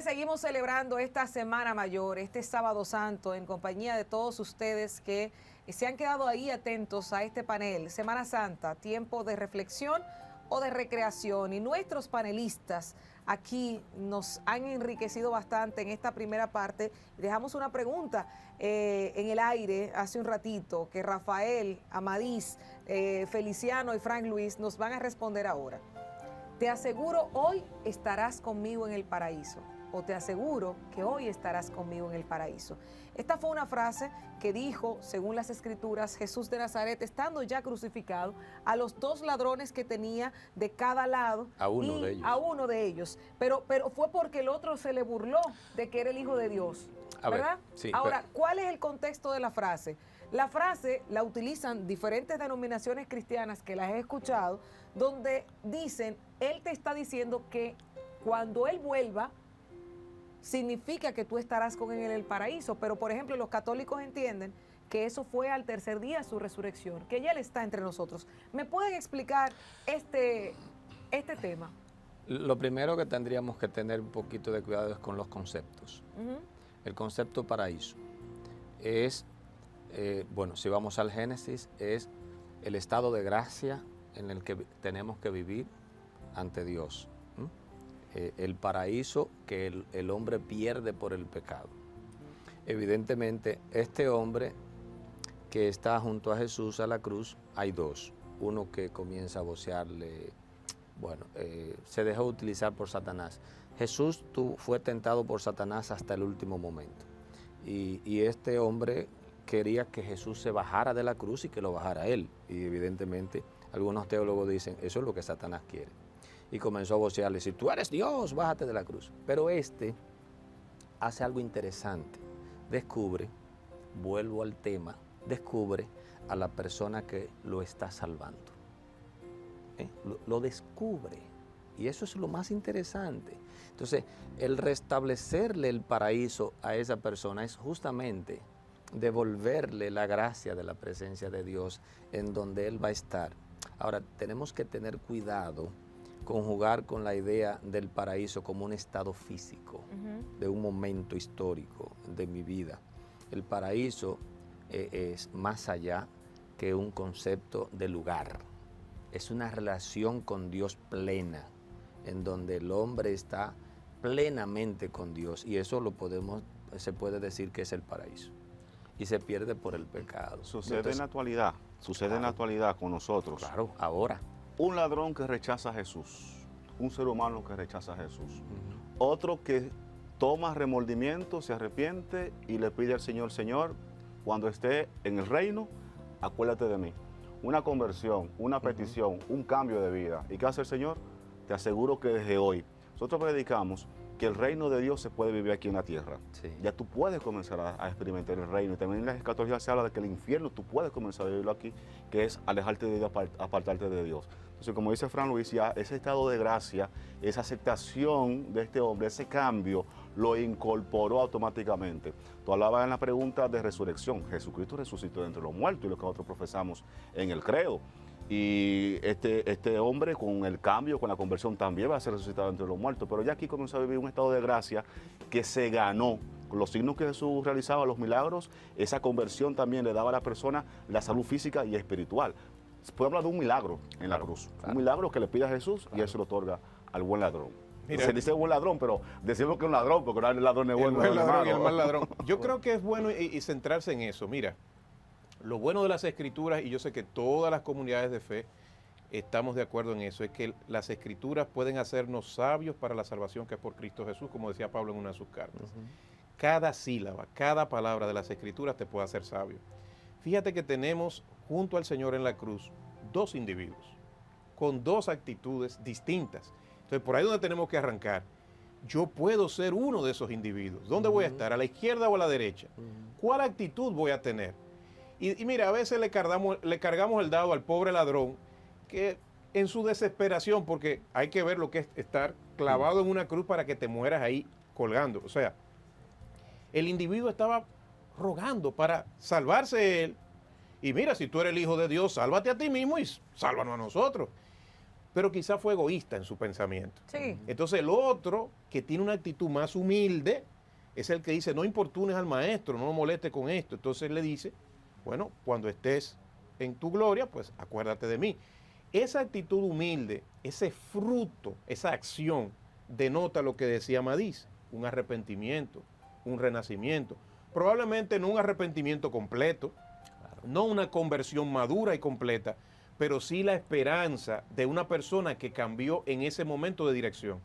Seguimos celebrando esta Semana Mayor, este Sábado Santo, en compañía de todos ustedes que se han quedado ahí atentos a este panel. Semana Santa, tiempo de reflexión o de recreación. Y nuestros panelistas aquí nos han enriquecido bastante en esta primera parte. Dejamos una pregunta en el aire hace un ratito que Rafael, Amadís, Feliciano y Frank Luis nos van a responder ahora. Te aseguro hoy estarás conmigo en el paraíso. O te aseguro que hoy estarás conmigo en el paraíso. Esta fue una frase que dijo, según las Escrituras, Jesús de Nazaret, estando ya crucificado, a los dos ladrones que tenía de cada lado. A uno de ellos. A uno de ellos. Pero fue porque el otro se le burló de que era el Hijo de Dios. ¿Verdad? Sí, ahora, ¿cuál es el contexto de la frase? La frase la utilizan diferentes denominaciones cristianas que las he escuchado, donde dicen, Él te está diciendo que cuando Él vuelva, significa que tú estarás con él en el paraíso. Pero, por ejemplo, los católicos entienden que eso fue al tercer día su resurrección, que ya Él está entre nosotros. ¿Me pueden explicar este tema? Lo primero que tendríamos que tener un poquito de cuidado es con los conceptos. El concepto paraíso es, bueno, si vamos al Génesis, es el estado de gracia en el que tenemos que vivir ante Dios. El paraíso que el hombre pierde por el pecado. Evidentemente, este hombre que está junto a Jesús a la cruz, hay dos. Uno que comienza a vocearle, bueno, se dejó utilizar por Satanás. Jesús fue tentado por Satanás hasta el último momento. Y este hombre quería que Jesús se bajara de la cruz y que lo bajara él. Y evidentemente, algunos teólogos dicen, eso es lo que Satanás quiere. Y comenzó a vocearle, si tú eres Dios, bájate de la cruz. Pero este hace algo interesante. Descubre, vuelvo al tema, descubre a la persona que lo está salvando. Lo descubre. Y eso es lo más interesante. Entonces, el restablecerle el paraíso a esa persona es justamente devolverle la gracia de la presencia de Dios en donde Él va a estar. Ahora, tenemos que tener cuidado con jugar con la idea del paraíso como un estado físico, de un momento histórico de mi vida. El paraíso es más allá que un concepto de lugar. Es una relación con Dios plena, en donde el hombre está plenamente con Dios, y eso se puede decir que es el paraíso. Y se pierde por el pecado. Sucede en la actualidad con nosotros. Claro, ahora. Un ladrón que rechaza a Jesús, un ser humano que rechaza a Jesús, otro que toma remordimiento, se arrepiente y le pide al Señor, Señor, cuando esté en el reino, acuérdate de mí. Una conversión, una petición, un cambio de vida. ¿Y qué hace el Señor? Te aseguro que desde hoy, nosotros predicamos que el reino de Dios se puede vivir aquí en la tierra. Sí. Ya tú puedes comenzar a experimentar el reino. Y también en la escatología se habla de que el infierno tú puedes comenzar a vivirlo aquí, que es alejarte de Dios, apartarte de Dios. Entonces, como dice Fran Luis, ya ese estado de gracia, esa aceptación de este hombre, ese cambio, lo incorporó automáticamente. Tú hablabas en la pregunta de resurrección. Jesucristo resucitó de entre los muertos, y lo que nosotros profesamos en el credo. Y este hombre, con el cambio, con la conversión, también va a ser resucitado entre los muertos. Pero ya aquí comenzó a vivir un estado de gracia que se ganó. Con los signos que Jesús realizaba, los milagros, esa conversión también le daba a la persona la salud física y espiritual. Se puede hablar de un milagro en la cruz. Un milagro que le pide a Jesús y él se lo otorga al buen ladrón. Mira, se dice buen ladrón, pero decimos que es un ladrón, porque no el ladrón es bueno. El buen ladrón y el malo. mal ladrón. Yo creo que es bueno y centrarse en eso. Mira, lo bueno de las Escrituras, y yo sé que todas las comunidades de fe estamos de acuerdo en eso, es que las Escrituras pueden hacernos sabios para la salvación que es por Cristo Jesús, como decía Pablo en una de sus cartas. Cada sílaba, cada palabra de las Escrituras te puede hacer sabio. Fíjate que tenemos junto al Señor en la cruz dos individuos con dos actitudes distintas. Entonces, por ahí donde tenemos que arrancar. Yo puedo ser uno de esos individuos. ¿Dónde voy a estar? ¿A la izquierda o a la derecha? ¿Cuál actitud voy a tener? Y mira, a veces le cargamos el dado al pobre ladrón que en su desesperación, porque hay que ver lo que es estar clavado en una cruz para que te mueras ahí colgando. O sea, el individuo estaba rogando para salvarse él. Y mira, si tú eres el Hijo de Dios, sálvate a ti mismo y sálvanos a nosotros. Pero quizá fue egoísta en su pensamiento. Sí. Entonces el otro, que tiene una actitud más humilde, es el que dice, no importunes al maestro, no lo molestes con esto. Entonces le dice, bueno, cuando estés en tu gloria, pues acuérdate de mí. Esa actitud humilde, ese fruto, esa acción, denota lo que decía Amadís, un arrepentimiento, un renacimiento. Probablemente no un arrepentimiento completo, no una conversión madura y completa, pero sí la esperanza de una persona que cambió en ese momento de dirección.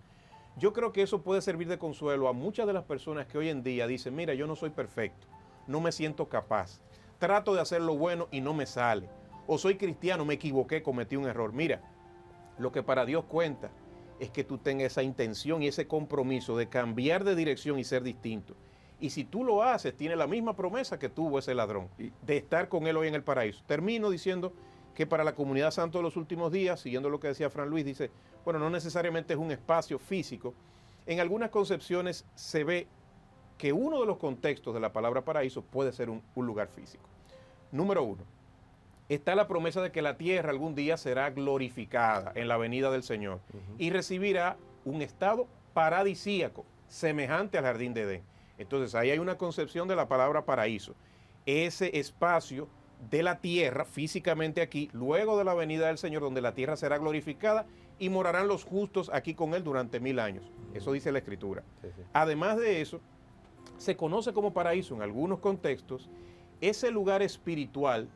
Yo creo que eso puede servir de consuelo a muchas de las personas que hoy en día dicen, mira, yo no soy perfecto, no me siento capaz, trato de hacer lo bueno y no me sale, o soy cristiano, me equivoqué, cometí un error. Mira, lo que para Dios cuenta es que tú tengas esa intención y ese compromiso de cambiar de dirección y ser distinto. Y si tú lo haces, tiene la misma promesa que tuvo ese ladrón, de estar con él hoy en el paraíso. Termino diciendo que para la comunidad santo de los últimos días, siguiendo lo que decía Fran Luis, dice, bueno, no necesariamente es un espacio físico. En algunas concepciones se ve que uno de los contextos de la palabra paraíso puede ser un lugar físico. Número uno, está la promesa de que la tierra algún día será glorificada en la venida del Señor y recibirá un estado paradisíaco, semejante al jardín de Edén. Entonces ahí hay una concepción de la palabra paraíso, ese espacio de la tierra físicamente aquí, luego de la venida del Señor, donde la tierra será glorificada y morarán los justos aquí con Él durante 1000 años. Eso dice la Escritura. Sí, sí. Además de eso, se conoce como paraíso en algunos contextos ese lugar espiritual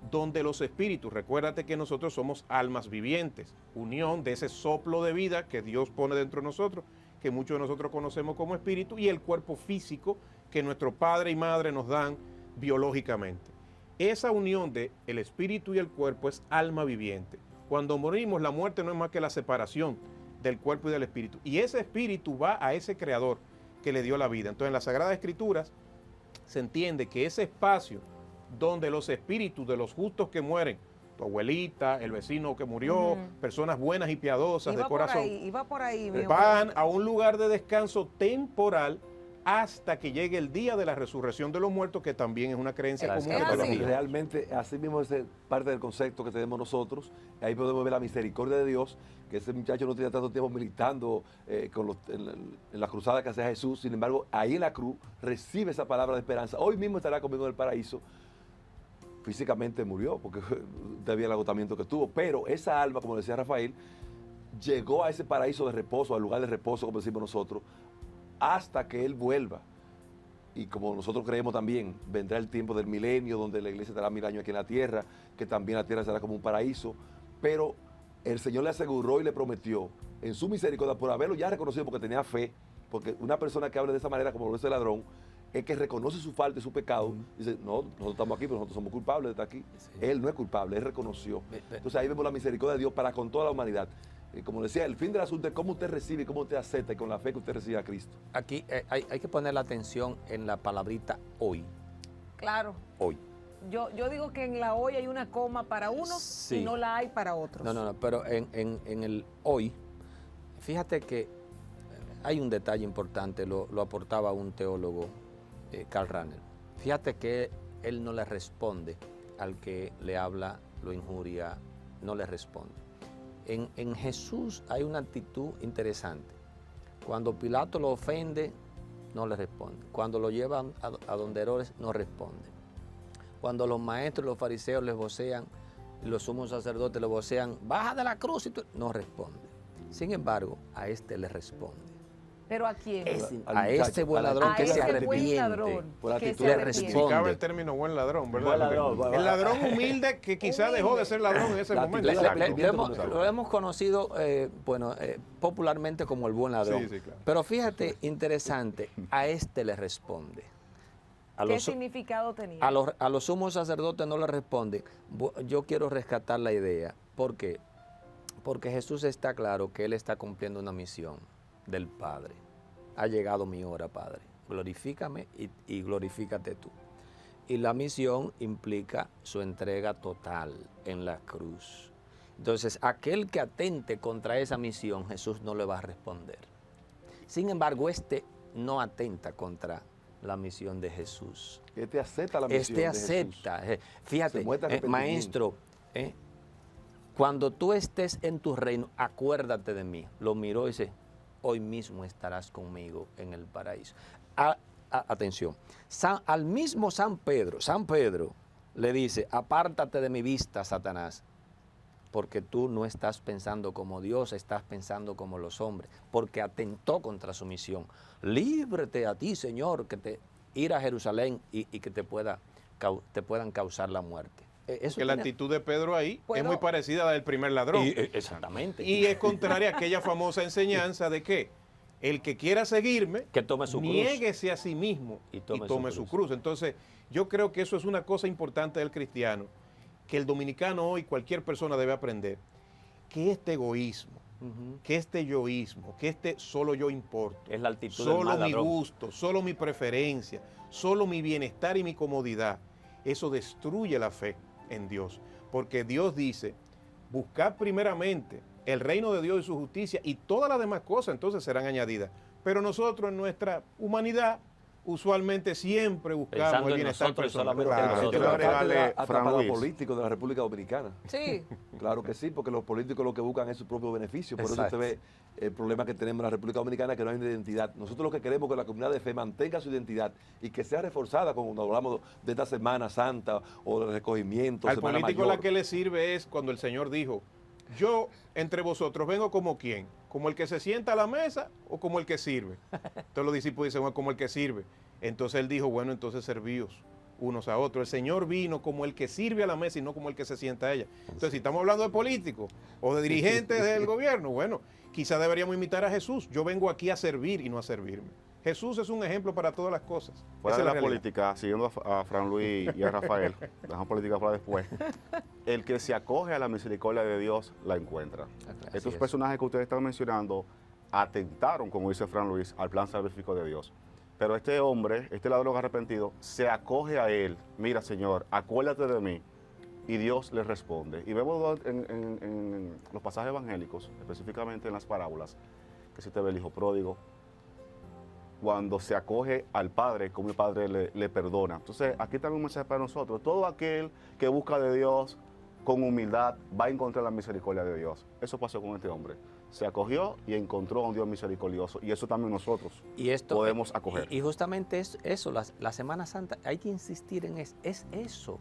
donde los espíritus, recuérdate que nosotros somos almas vivientes, unión de ese soplo de vida que Dios pone dentro de nosotros, que muchos de nosotros conocemos como espíritu, y el cuerpo físico que nuestro padre y madre nos dan biológicamente. Esa unión de el espíritu y el cuerpo es alma viviente. Cuando morimos, la muerte no es más que la separación del cuerpo y del espíritu. Y ese espíritu va a ese creador que le dio la vida. Entonces, en las Sagradas Escrituras se entiende que ese espacio donde los espíritus de los justos que mueren, tu abuelita, el vecino que murió, personas buenas y piadosas de corazón, iba por ahí, van a un lugar de descanso temporal hasta que llegue el día de la resurrección de los muertos, que también es una creencia común de todos los días. Realmente, así mismo es parte del concepto que tenemos nosotros. Ahí podemos ver la misericordia de Dios, que ese muchacho no tenía tanto tiempo militando en la cruzada que hacía Jesús. Sin embargo, ahí en la cruz recibe esa palabra de esperanza. Hoy mismo estará conmigo en el paraíso. Físicamente murió porque debido al agotamiento que tuvo, pero esa alma, como decía Rafael, llegó a ese paraíso de reposo, al lugar de reposo, como decimos nosotros, hasta que Él vuelva. Y como nosotros creemos también, vendrá el tiempo del milenio, donde la iglesia estará 1000 años aquí en la tierra, que también la tierra será como un paraíso, pero el Señor le aseguró y le prometió, en su misericordia, por haberlo ya reconocido, porque tenía fe, porque una persona que hable de esa manera, como lo dice el ladrón, es que reconoce su falta y su pecado, dice, no, nosotros estamos aquí, pero nosotros somos culpables de estar aquí. Sí. Él no es culpable, él reconoció. Entonces ahí vemos la misericordia de Dios para con toda la humanidad. Y como decía, el fin del asunto es cómo usted recibe, cómo usted acepta y con la fe que usted recibe a Cristo. Aquí hay que poner la atención en la palabrita hoy. Claro. Hoy. Yo digo que en la hoy hay una coma para unos Sí. y no la hay para otros. No, pero en el hoy, fíjate que hay un detalle importante, lo aportaba un teólogo, Karl Rahner. Fíjate que él no le responde al que le habla, lo injuria, no le responde. En Jesús hay una actitud interesante. Cuando Pilato lo ofende, no le responde. Cuando lo llevan a donde Herodes, no responde. Cuando los maestros y los fariseos les vocean, y los sumos sacerdotes le vocean, baja de la cruz, y no responde. Sin embargo, a este le responde. ¿Pero a quién? A ese buen ladrón A que se ese buen ladrón arrepiente. Por que actitud se le arrepiente. responde. Cabe el término buen ladrón, ¿verdad? Buen ladrón, Porque el ladrón humilde que quizá dejó de ser ladrón en ese La momento. actitud de Exacto. Lo hemos conocido popularmente como el buen ladrón. Sí, claro. Pero fíjate, interesante, a este le responde. A ¿Qué los, significado tenía? a los sumos sacerdotes no le responde. Yo quiero rescatar la idea. ¿Por qué? Porque Jesús está claro que Él está cumpliendo una misión del Padre. Ha llegado mi hora, Padre. Glorifícame y glorifícate tú. Y la misión implica su entrega total en la cruz. Entonces, aquel que atente contra esa misión, Jesús no le va a responder. Sin embargo, este no atenta contra la misión de Jesús. Este acepta la misión Este de Jesús. acepta. Fíjate, Se muestra arrepentimiento. maestro, cuando tú estés en tu reino, acuérdate de mí. Lo miró y dice, hoy mismo estarás conmigo en el paraíso. Atención, al mismo San Pedro le dice, apártate de mi vista, Satanás, porque tú no estás pensando como Dios, estás pensando como los hombres, porque atentó contra su misión. Líbrate a ti, Señor, ir a Jerusalén y que te puedan causar la muerte. Que la actitud de Pedro ahí ¿Puedo? es muy parecida a la del primer ladrón. Exactamente. Y es contraria a aquella famosa enseñanza de que el que quiera seguirme, Que tome su cruz. niéguese a sí mismo Y y tome tome, su su cruz. Entonces, yo creo que eso es una cosa importante del cristiano, que el dominicano hoy, cualquier persona debe aprender, que este egoísmo, que este yoísmo, que este solo yo importo, Es la actitud del solo mal mi ladrón. gusto, solo mi preferencia, solo mi bienestar y mi comodidad, eso destruye la fe en Dios. Porque Dios dice, buscad primeramente el reino de Dios y su justicia y todas las demás cosas entonces serán añadidas. Pero nosotros en nuestra humanidad usualmente siempre buscamos Pensando el en bienestar nosotros y personal. solamente en Claro, nosotros. yo Quiero creo que- agregarle, Hasta Fran para los Luis. políticos de la República Dominicana. Sí. Claro que sí, porque los políticos lo que buscan es su propio beneficio. Por Exacto. eso usted ve el problema que tenemos en la República Dominicana, que no hay una identidad. Nosotros lo que queremos es que la comunidad de fe mantenga su identidad y que sea reforzada cuando hablamos de esta Semana Santa o del recogimiento. Al Semana político Mayor. la que le sirve es cuando el Señor dijo, yo entre vosotros vengo como quién, como el que se sienta a la mesa o como el que sirve. Entonces los discípulos dicen, bueno, como el que sirve. Entonces él dijo, bueno, entonces servíos unos a otros. El Señor vino como el que sirve a la mesa y no como el que se sienta a ella. Entonces, si estamos hablando de políticos o de dirigentes del gobierno, bueno, quizá deberíamos imitar a Jesús. Yo vengo aquí a servir y no a servirme. Jesús es un ejemplo para todas las cosas. Fuera Esa de es la realidad. política, siguiendo a Fran Luis y a Rafael, dejamos política para después. El que se acoge a la misericordia de Dios la encuentra. Así Estos es. personajes que ustedes están mencionando atentaron, como dice Fran Luis, al plan salvífico de Dios. Pero este hombre, este ladrón arrepentido, se acoge a él. Mira, Señor, acuérdate de mí. Y Dios le responde. Y vemos en los pasajes evangélicos, específicamente en las parábolas, que se te ve el hijo pródigo, cuando se acoge al Padre, como el Padre le perdona. Entonces, aquí también un mensaje para nosotros. Todo aquel que busca de Dios con humildad va a encontrar la misericordia de Dios. Eso pasó con este hombre. Se acogió y encontró a un Dios misericordioso. Y eso también nosotros Y esto, podemos acoger. Y justamente es eso, la Semana Santa, hay que insistir en es eso.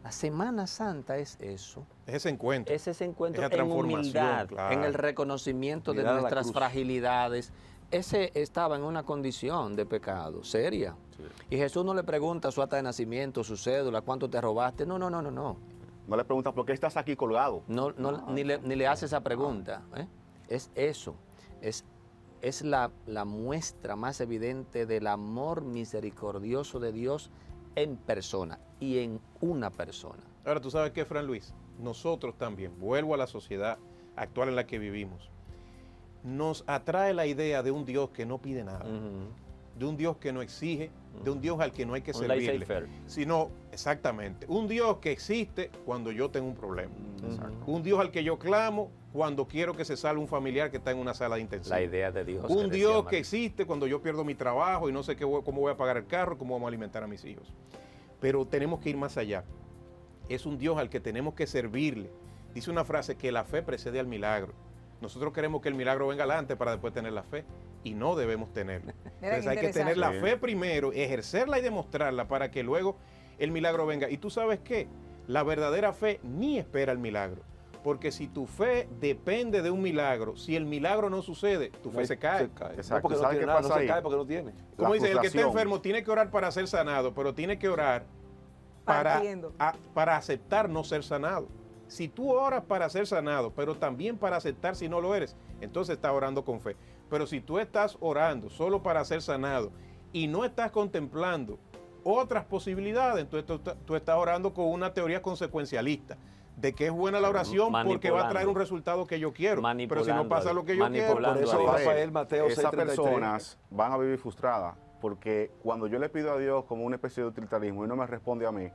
La Semana Santa es eso. Es ese encuentro. Es ese encuentro Esa en transformación, humildad, claro. en el reconocimiento de Mirar a la nuestras cruz. fragilidades. Ese estaba en una condición de pecado seria. Sí. Y Jesús no le pregunta su acta de nacimiento, su cédula, cuánto te robaste. No. No le preguntan por qué estás aquí colgado. Ni le hace esa pregunta. ¿eh? Es eso. Es la muestra más evidente del amor misericordioso de Dios en persona y en una persona. Ahora, ¿tú sabes qué, Fran Luis? Nosotros también, vuelvo a la sociedad actual en la que vivimos, nos atrae la idea de un Dios que no pide nada, de un Dios que no exige, de un Dios al que no hay que Un servirle, laissez-faire. sino, exactamente, un Dios que existe cuando yo tengo un problema. Exacto. Un Dios al que yo clamo cuando quiero que se salve un familiar que está en una sala de intensivo. La idea de Dios. Un decía Dios que Martín. existe cuando yo pierdo mi trabajo y no sé cómo voy a pagar el carro, cómo vamos a alimentar a mis hijos. Pero tenemos que ir más allá. Es un Dios al que tenemos que servirle. Dice una frase que la fe precede al milagro. Nosotros queremos que el milagro venga adelante para después tener la fe y no debemos tenerla. Entonces hay que tener la fe primero, ejercerla y demostrarla para que luego el milagro venga. Y tú sabes qué, la verdadera fe ni espera el milagro. Porque si tu fe depende de un milagro, si el milagro no sucede, tu fe se cae. Exacto. No, porque no ¿Sabe tiene qué nada, pasa no se ahí? cae porque no tiene. Como La dice, el que está frustración. enfermo tiene que orar para ser sanado, pero tiene que orar para, Partiendo. para aceptar no ser sanado. Si tú oras para ser sanado, pero también para aceptar si no lo eres, entonces estás orando con fe. Pero si tú estás orando solo para ser sanado y no estás contemplando otras posibilidades, entonces tú estás orando con una teoría consecuencialista de que es buena la oración porque va a traer un resultado que yo quiero. Pero si no pasa lo que yo quiero, Por Manipulando eso a Dios. Rafael Mateo esas 6:33. personas van a vivir frustradas porque cuando yo le pido a Dios como una especie de utilitarismo y no me responde a mí,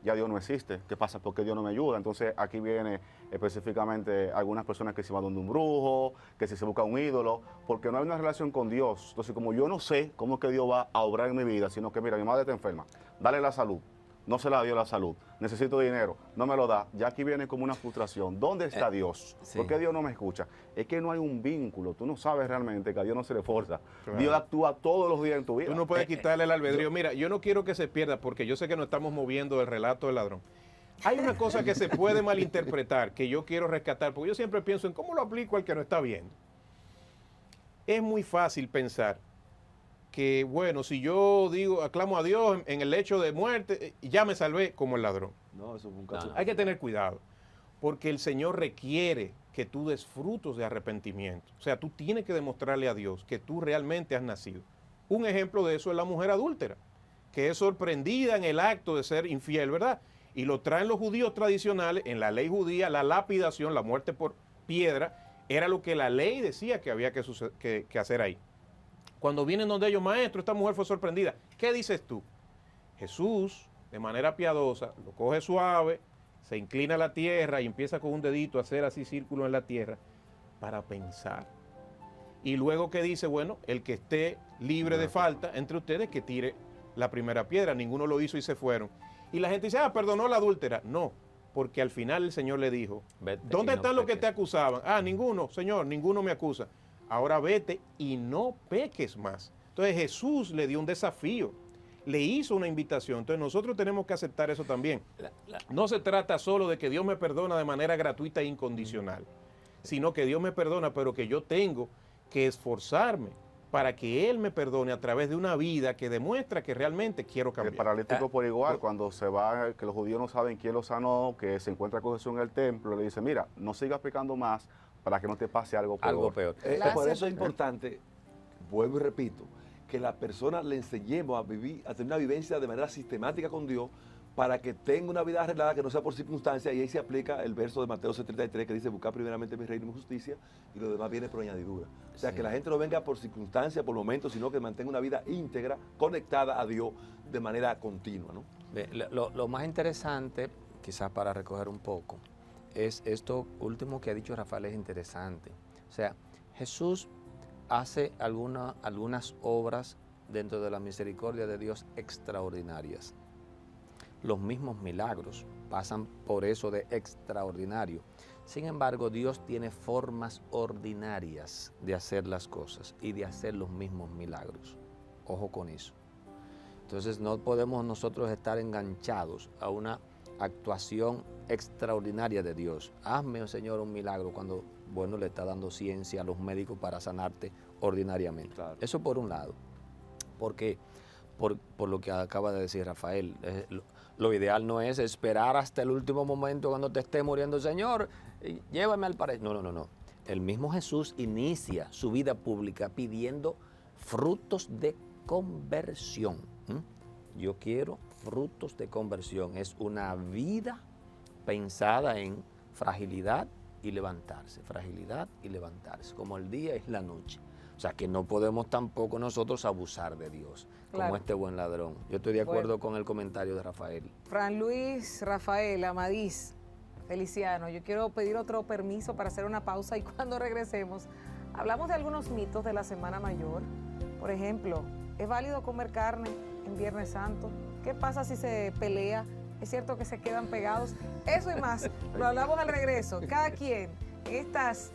ya Dios no existe. ¿Qué pasa? Porque Dios no me ayuda. Entonces aquí viene específicamente algunas personas que se van donde un brujo, que se busca un ídolo, porque no hay una relación con Dios. Entonces como yo no sé cómo es que Dios va a obrar en mi vida, sino que mira, mi madre está enferma, dale la salud. No se la dio la salud, necesito dinero, no me lo da. Ya aquí viene como una frustración. ¿Dónde está Dios? sí. ¿Por qué Dios no me escucha? Es que no hay un vínculo. Tú no sabes realmente que a Dios no se le forza. Claro. Dios actúa todos los días en tu vida. tú no puedes quitarle el albedrío. Mira, yo no quiero que se pierda porque yo sé que nos estamos moviendo del relato del ladrón. Hay una cosa que se puede malinterpretar, que yo quiero rescatar, porque yo siempre pienso en cómo lo aplico al que no está viendo. Es muy fácil pensar que, bueno, si yo digo, aclamo a Dios en el lecho de muerte, ya me salvé como el ladrón. No, eso fue un caso. No. Hay que tener cuidado, porque el Señor requiere que tú des frutos de arrepentimiento. O sea, tú tienes que demostrarle a Dios que tú realmente has nacido. Un ejemplo de eso es la mujer adúltera, que es sorprendida en el acto de ser infiel, ¿verdad? Y lo traen los judíos tradicionales, en la ley judía, la lapidación, la muerte por piedra, era lo que la ley decía que había que hacer ahí. Cuando vienen donde ellos, maestro, esta mujer fue sorprendida. ¿Qué dices tú? Jesús, de manera piadosa, lo coge suave, se inclina a la tierra y empieza con un dedito a hacer así círculo en la tierra para pensar. Y luego que dice, bueno, el que esté libre de falta entre ustedes que tire la primera piedra. Ninguno lo hizo y se fueron. Y la gente dice, perdonó la adúltera. No, porque al final el Señor le dijo, Vete ¿dónde y no están los que peques. te acusaban? Ninguno, Señor, ninguno me acusa. Ahora vete y no peques más. Entonces Jesús le dio un desafío, le hizo una invitación. Entonces nosotros tenemos que aceptar eso también. No se trata solo de que Dios me perdona de manera gratuita e incondicional, sino que Dios me perdona, pero que yo tengo que esforzarme para que Él me perdone a través de una vida que demuestra que realmente quiero El cambiar. paralítico por igual, cuando se va, que los judíos no saben quién lo sanó, que se encuentra con Jesús en el templo, le dice, mira, no sigas pecando más para que no te pase algo peor. Algo peor. Por eso es importante, vuelvo y repito, que la persona le enseñemos a vivir, a tener una vivencia de manera sistemática con Dios para que tenga una vida arreglada que no sea por circunstancias, y ahí se aplica el verso de Mateo 6:33 que dice, buscar primeramente mi reino y mi justicia y lo demás viene por añadidura. O sea, Sí. que la gente no venga por circunstancias, por momentos, sino que mantenga una vida íntegra, conectada a Dios de manera continua, ¿no? Ve, lo más interesante, quizás para recoger un poco, es esto último que ha dicho Rafael, es interesante. O sea, Jesús hace algunas obras dentro de la misericordia de Dios extraordinarias. Los mismos milagros pasan por eso de extraordinario. Sin embargo, Dios tiene formas ordinarias de hacer las cosas y de hacer los mismos milagros. Ojo con eso. Entonces no podemos nosotros estar enganchados a una actuación extraordinaria de Dios. Hazme, oh Señor, un milagro cuando, bueno, le está dando ciencia a los médicos para sanarte ordinariamente. Claro. Eso por un lado. Porque por lo que acaba de decir Rafael, lo ideal no es esperar hasta el último momento cuando te esté muriendo, Señor, llévame al paraíso. No. El mismo Jesús inicia su vida pública pidiendo frutos de conversión. Yo quiero frutos de conversión. Es una vida pensada en fragilidad y levantarse, como el día y la noche. O sea que no podemos tampoco nosotros abusar de Dios, Claro. como este buen ladrón. Yo estoy de acuerdo con el comentario de Rafael. Fran Luis, Rafael, Amadís, Feliciano, yo quiero pedir otro permiso para hacer una pausa y cuando regresemos hablamos de algunos mitos de la Semana Mayor. Por ejemplo, ¿es válido comer carne en Viernes Santo? ¿Qué pasa si se pelea? ¿Es cierto que se quedan pegados? Eso y más, lo hablamos al regreso. Cada quien en estas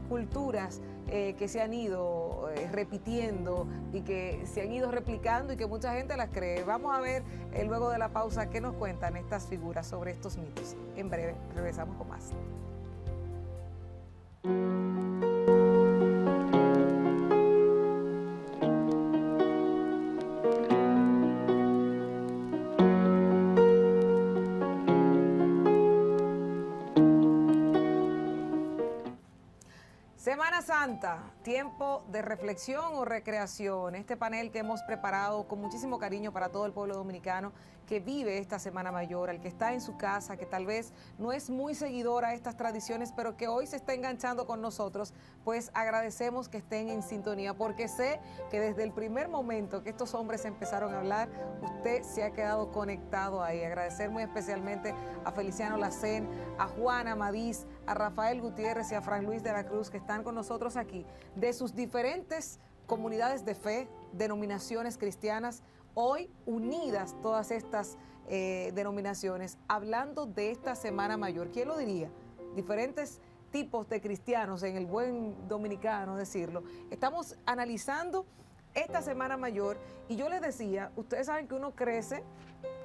culturas que se han ido repitiendo y que se han ido replicando y que mucha gente las cree. Vamos a ver luego de la pausa qué nos cuentan estas figuras sobre estos mitos. En breve regresamos con más. Semana Santa, tiempo de reflexión o recreación. Este panel que hemos preparado con muchísimo cariño para todo el pueblo dominicano que vive esta Semana Mayor, al que está en su casa, que tal vez no es muy seguidor a estas tradiciones, pero que hoy se está enganchando con nosotros, pues agradecemos que estén en sintonía, porque sé que desde el primer momento que estos hombres empezaron a hablar, usted se ha quedado conectado ahí. Agradecer muy especialmente a Feliciano Lacén, a Juana Amadís, a Rafael Gutiérrez y a Fran Luis de la Cruz, que están con nosotros aquí, de sus diferentes comunidades de fe, denominaciones cristianas, hoy unidas todas estas denominaciones, hablando de esta Semana Mayor. ¿Quién lo diría? Diferentes tipos de cristianos, en el buen dominicano decirlo. Estamos analizando esta Semana Mayor y yo les decía, ustedes saben que uno crece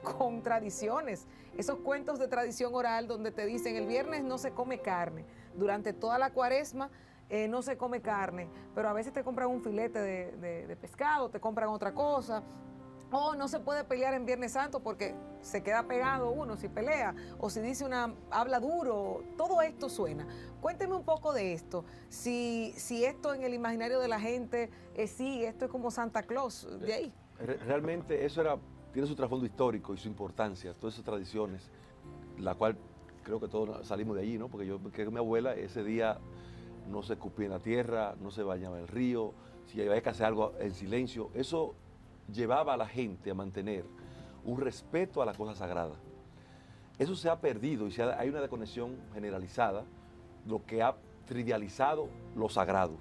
con tradiciones, esos cuentos de tradición oral donde te dicen el viernes no se come carne, durante toda la cuaresma no se come carne, pero a veces te compran un filete de pescado, te compran otra cosa, o no se puede pelear en Viernes Santo porque se queda pegado uno si pelea, o si dice habla duro, todo esto suena. Cuénteme un poco de esto, si esto en el imaginario de la gente sigue, esto es como Santa Claus, de ahí. Realmente eso tiene su trasfondo histórico y su importancia, todas esas tradiciones, la cual creo que todos salimos de allí, ¿no? Porque yo creo que mi abuela ese día no se escupía en la tierra, no se bañaba en el río, si había que hacer algo en silencio, eso llevaba a la gente a mantener un respeto a la cosa sagrada. Eso se ha perdido y hay una desconexión generalizada, lo que ha trivializado lo sagrado.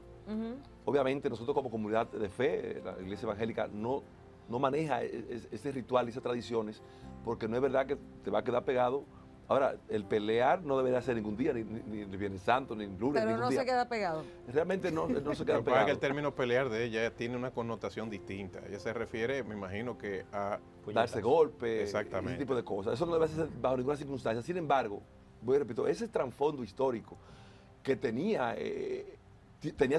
Obviamente nosotros como comunidad de fe, la Iglesia Evangélica no maneja ese ritual y esas tradiciones, porque no es verdad que te va a quedar pegado. Ahora, el pelear no debería ser ningún día, ni Viernes Santo, ni lunes, pero ningún no día. Se queda pegado. Realmente no se queda Lo que pasa es pegado. que el término pelear de ella tiene una connotación distinta. Ella se refiere, me imagino, que a Darse golpes, exactamente, ese tipo de cosas. Eso no debe ser bajo ninguna circunstancia. Sin embargo, voy a repetir, ese trasfondo histórico que tenía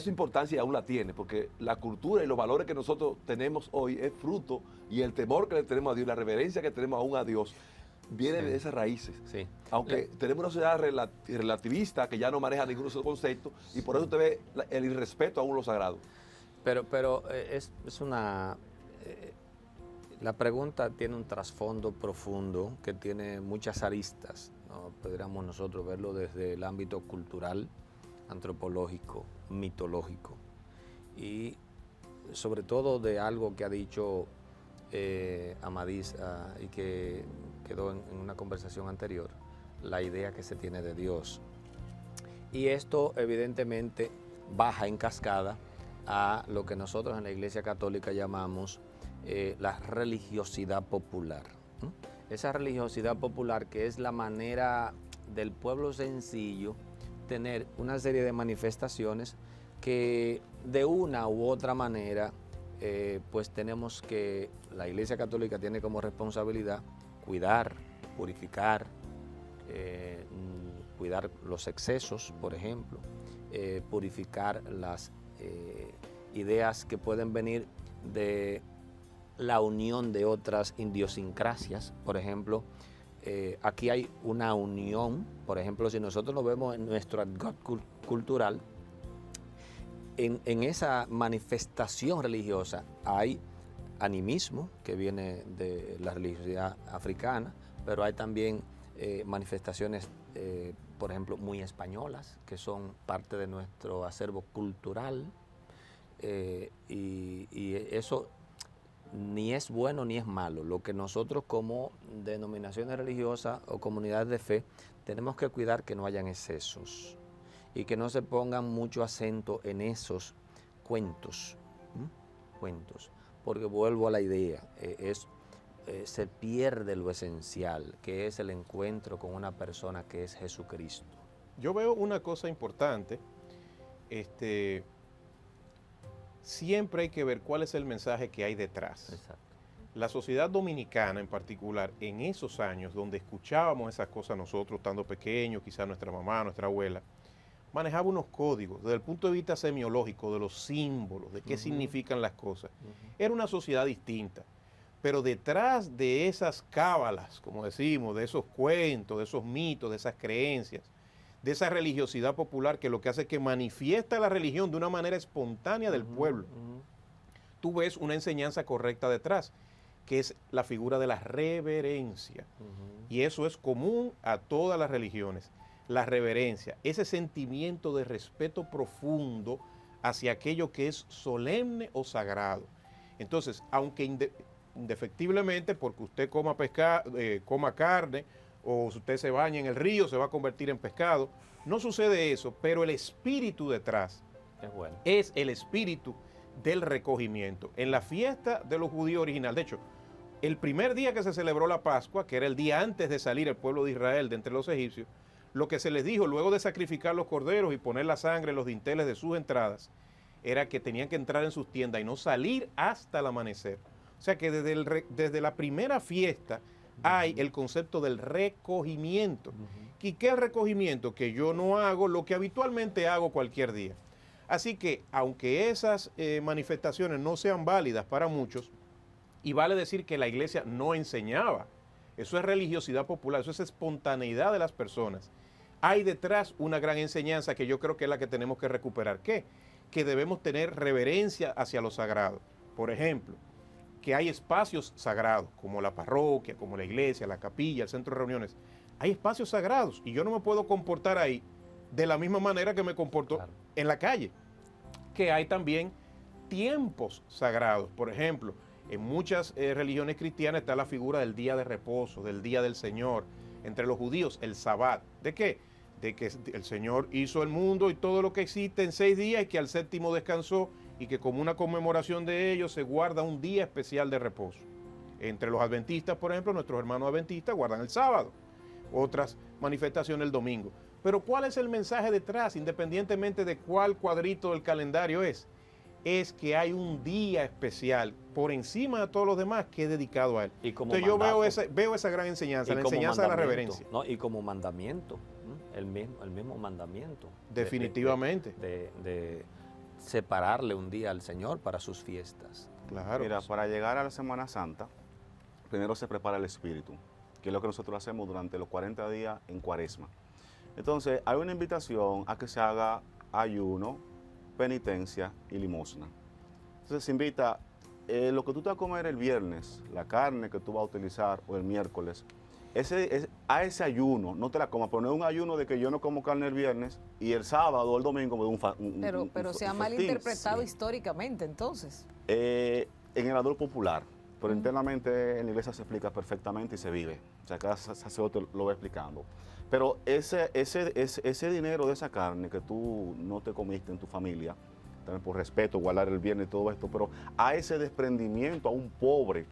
su importancia y aún la tiene, porque la cultura y los valores que nosotros tenemos hoy es fruto, y el temor que le tenemos a Dios, la reverencia que tenemos aún a Dios, viene de esas raíces. Sí. Aunque tenemos una sociedad relativista que ya no maneja ninguno de esos conceptos, y por eso usted ve el irrespeto a uno lo sagrado. Pero es una... la pregunta tiene un trasfondo profundo que tiene muchas aristas, ¿no? Podríamos nosotros verlo desde el ámbito cultural, antropológico, mitológico, y sobre todo de algo que ha dicho Amadís y que quedó en una conversación anterior, la idea que se tiene de Dios. Y esto evidentemente baja en cascada a lo que nosotros en la Iglesia Católica llamamos la religiosidad popular. Esa religiosidad popular que es la manera del pueblo sencillo tener una serie de manifestaciones que de una u otra manera pues tenemos que, la Iglesia Católica tiene como responsabilidad cuidar, purificar, cuidar los excesos, por ejemplo, purificar las ideas que pueden venir de la unión de otras idiosincrasias. Por ejemplo, aquí hay una unión, por ejemplo, si nosotros lo vemos en nuestro argot cultural, en esa manifestación religiosa hay animismo, que viene de la religiosidad africana, pero hay también manifestaciones, por ejemplo, muy españolas, que son parte de nuestro acervo cultural. y eso ni es bueno ni es malo. Lo que nosotros como denominaciones religiosas o comunidades de fe tenemos que cuidar que no hayan excesos y que no se pongan mucho acento en esos cuentos, cuentos, porque vuelvo a la idea, se pierde lo esencial, que es el encuentro con una persona que es Jesucristo. Yo veo una cosa importante, siempre hay que ver cuál es el mensaje que hay detrás. Exacto. La sociedad dominicana en particular, en esos años donde escuchábamos esas cosas nosotros estando pequeños, quizás nuestra mamá, nuestra abuela, manejaba unos códigos desde el punto de vista semiológico, de los símbolos, de qué significan las cosas. Era una sociedad distinta, pero detrás de esas cábalas, como decimos, de esos cuentos, de esos mitos, de esas creencias, de esa religiosidad popular que lo que hace es que manifiesta la religión de una manera espontánea del pueblo, tú ves una enseñanza correcta detrás, que es la figura de la reverencia. Y eso es común a todas las religiones. La reverencia, ese sentimiento de respeto profundo hacia aquello que es solemne o sagrado. Entonces, aunque indefectiblemente, porque usted coma carne, o si usted se baña en el río, se va a convertir en pescado, no sucede eso, pero el espíritu detrás es el espíritu del recogimiento. En la fiesta de los judíos original, de hecho, el primer día que se celebró la Pascua, que era el día antes de salir el pueblo de Israel de entre los egipcios, lo que se les dijo luego de sacrificar los corderos y poner la sangre en los dinteles de sus entradas, era que tenían que entrar en sus tiendas y no salir hasta el amanecer. O sea que desde la primera fiesta hay el concepto del recogimiento. ¿Y qué es el recogimiento? Que yo no hago lo que habitualmente hago cualquier día. Así que, aunque esas manifestaciones no sean válidas para muchos, y vale decir que la iglesia no enseñaba, eso es religiosidad popular, eso es espontaneidad de las personas, hay detrás una gran enseñanza que yo creo que es la que tenemos que recuperar. ¿Qué? Que debemos tener reverencia hacia lo sagrado. Por ejemplo, que hay espacios sagrados, como la parroquia, como la iglesia, la capilla, el centro de reuniones. Hay espacios sagrados y yo no me puedo comportar ahí de la misma manera que me comporto en la calle. Que hay también tiempos sagrados. Por ejemplo, en muchas religiones cristianas está la figura del día de reposo, del día del Señor. Entre los judíos, el Sabbat. ¿De qué? De que el Señor hizo el mundo y todo lo que existe en 6 días y que al séptimo descansó, y que como una conmemoración de ello se guarda un día especial de reposo. Entre los adventistas, por ejemplo, nuestros hermanos adventistas guardan el sábado, otras manifestaciones el domingo. Pero ¿cuál es el mensaje detrás, independientemente de cuál cuadrito del calendario es? Es que hay un día especial por encima de todos los demás que es dedicado a él. Y como entonces yo veo esa gran enseñanza, la enseñanza de la reverencia. ¿No? Y como mandamiento, el mismo mandamiento. Definitivamente. De separarle un día al Señor para sus fiestas. Claro. Mira, para llegar a la Semana Santa, primero se prepara el espíritu, que es lo que nosotros hacemos durante los 40 días en Cuaresma. Entonces, hay una invitación a que se haga ayuno, penitencia y limosna. Entonces, se invita lo que tú te vas a comer el viernes, la carne que tú vas a utilizar, o el miércoles, a ese ayuno, no te la comas, pero no es un ayuno de que yo no como carne el viernes y el sábado o el domingo me doy Pero se ha malinterpretado históricamente, entonces. En el ador popular, pero internamente en la iglesia se explica perfectamente y se vive. O sea, cada sacerdote lo va explicando. Pero ese dinero de esa carne que tú no te comiste en tu familia, también por respeto, guardar el viernes y todo esto, pero a ese desprendimiento a un pobre,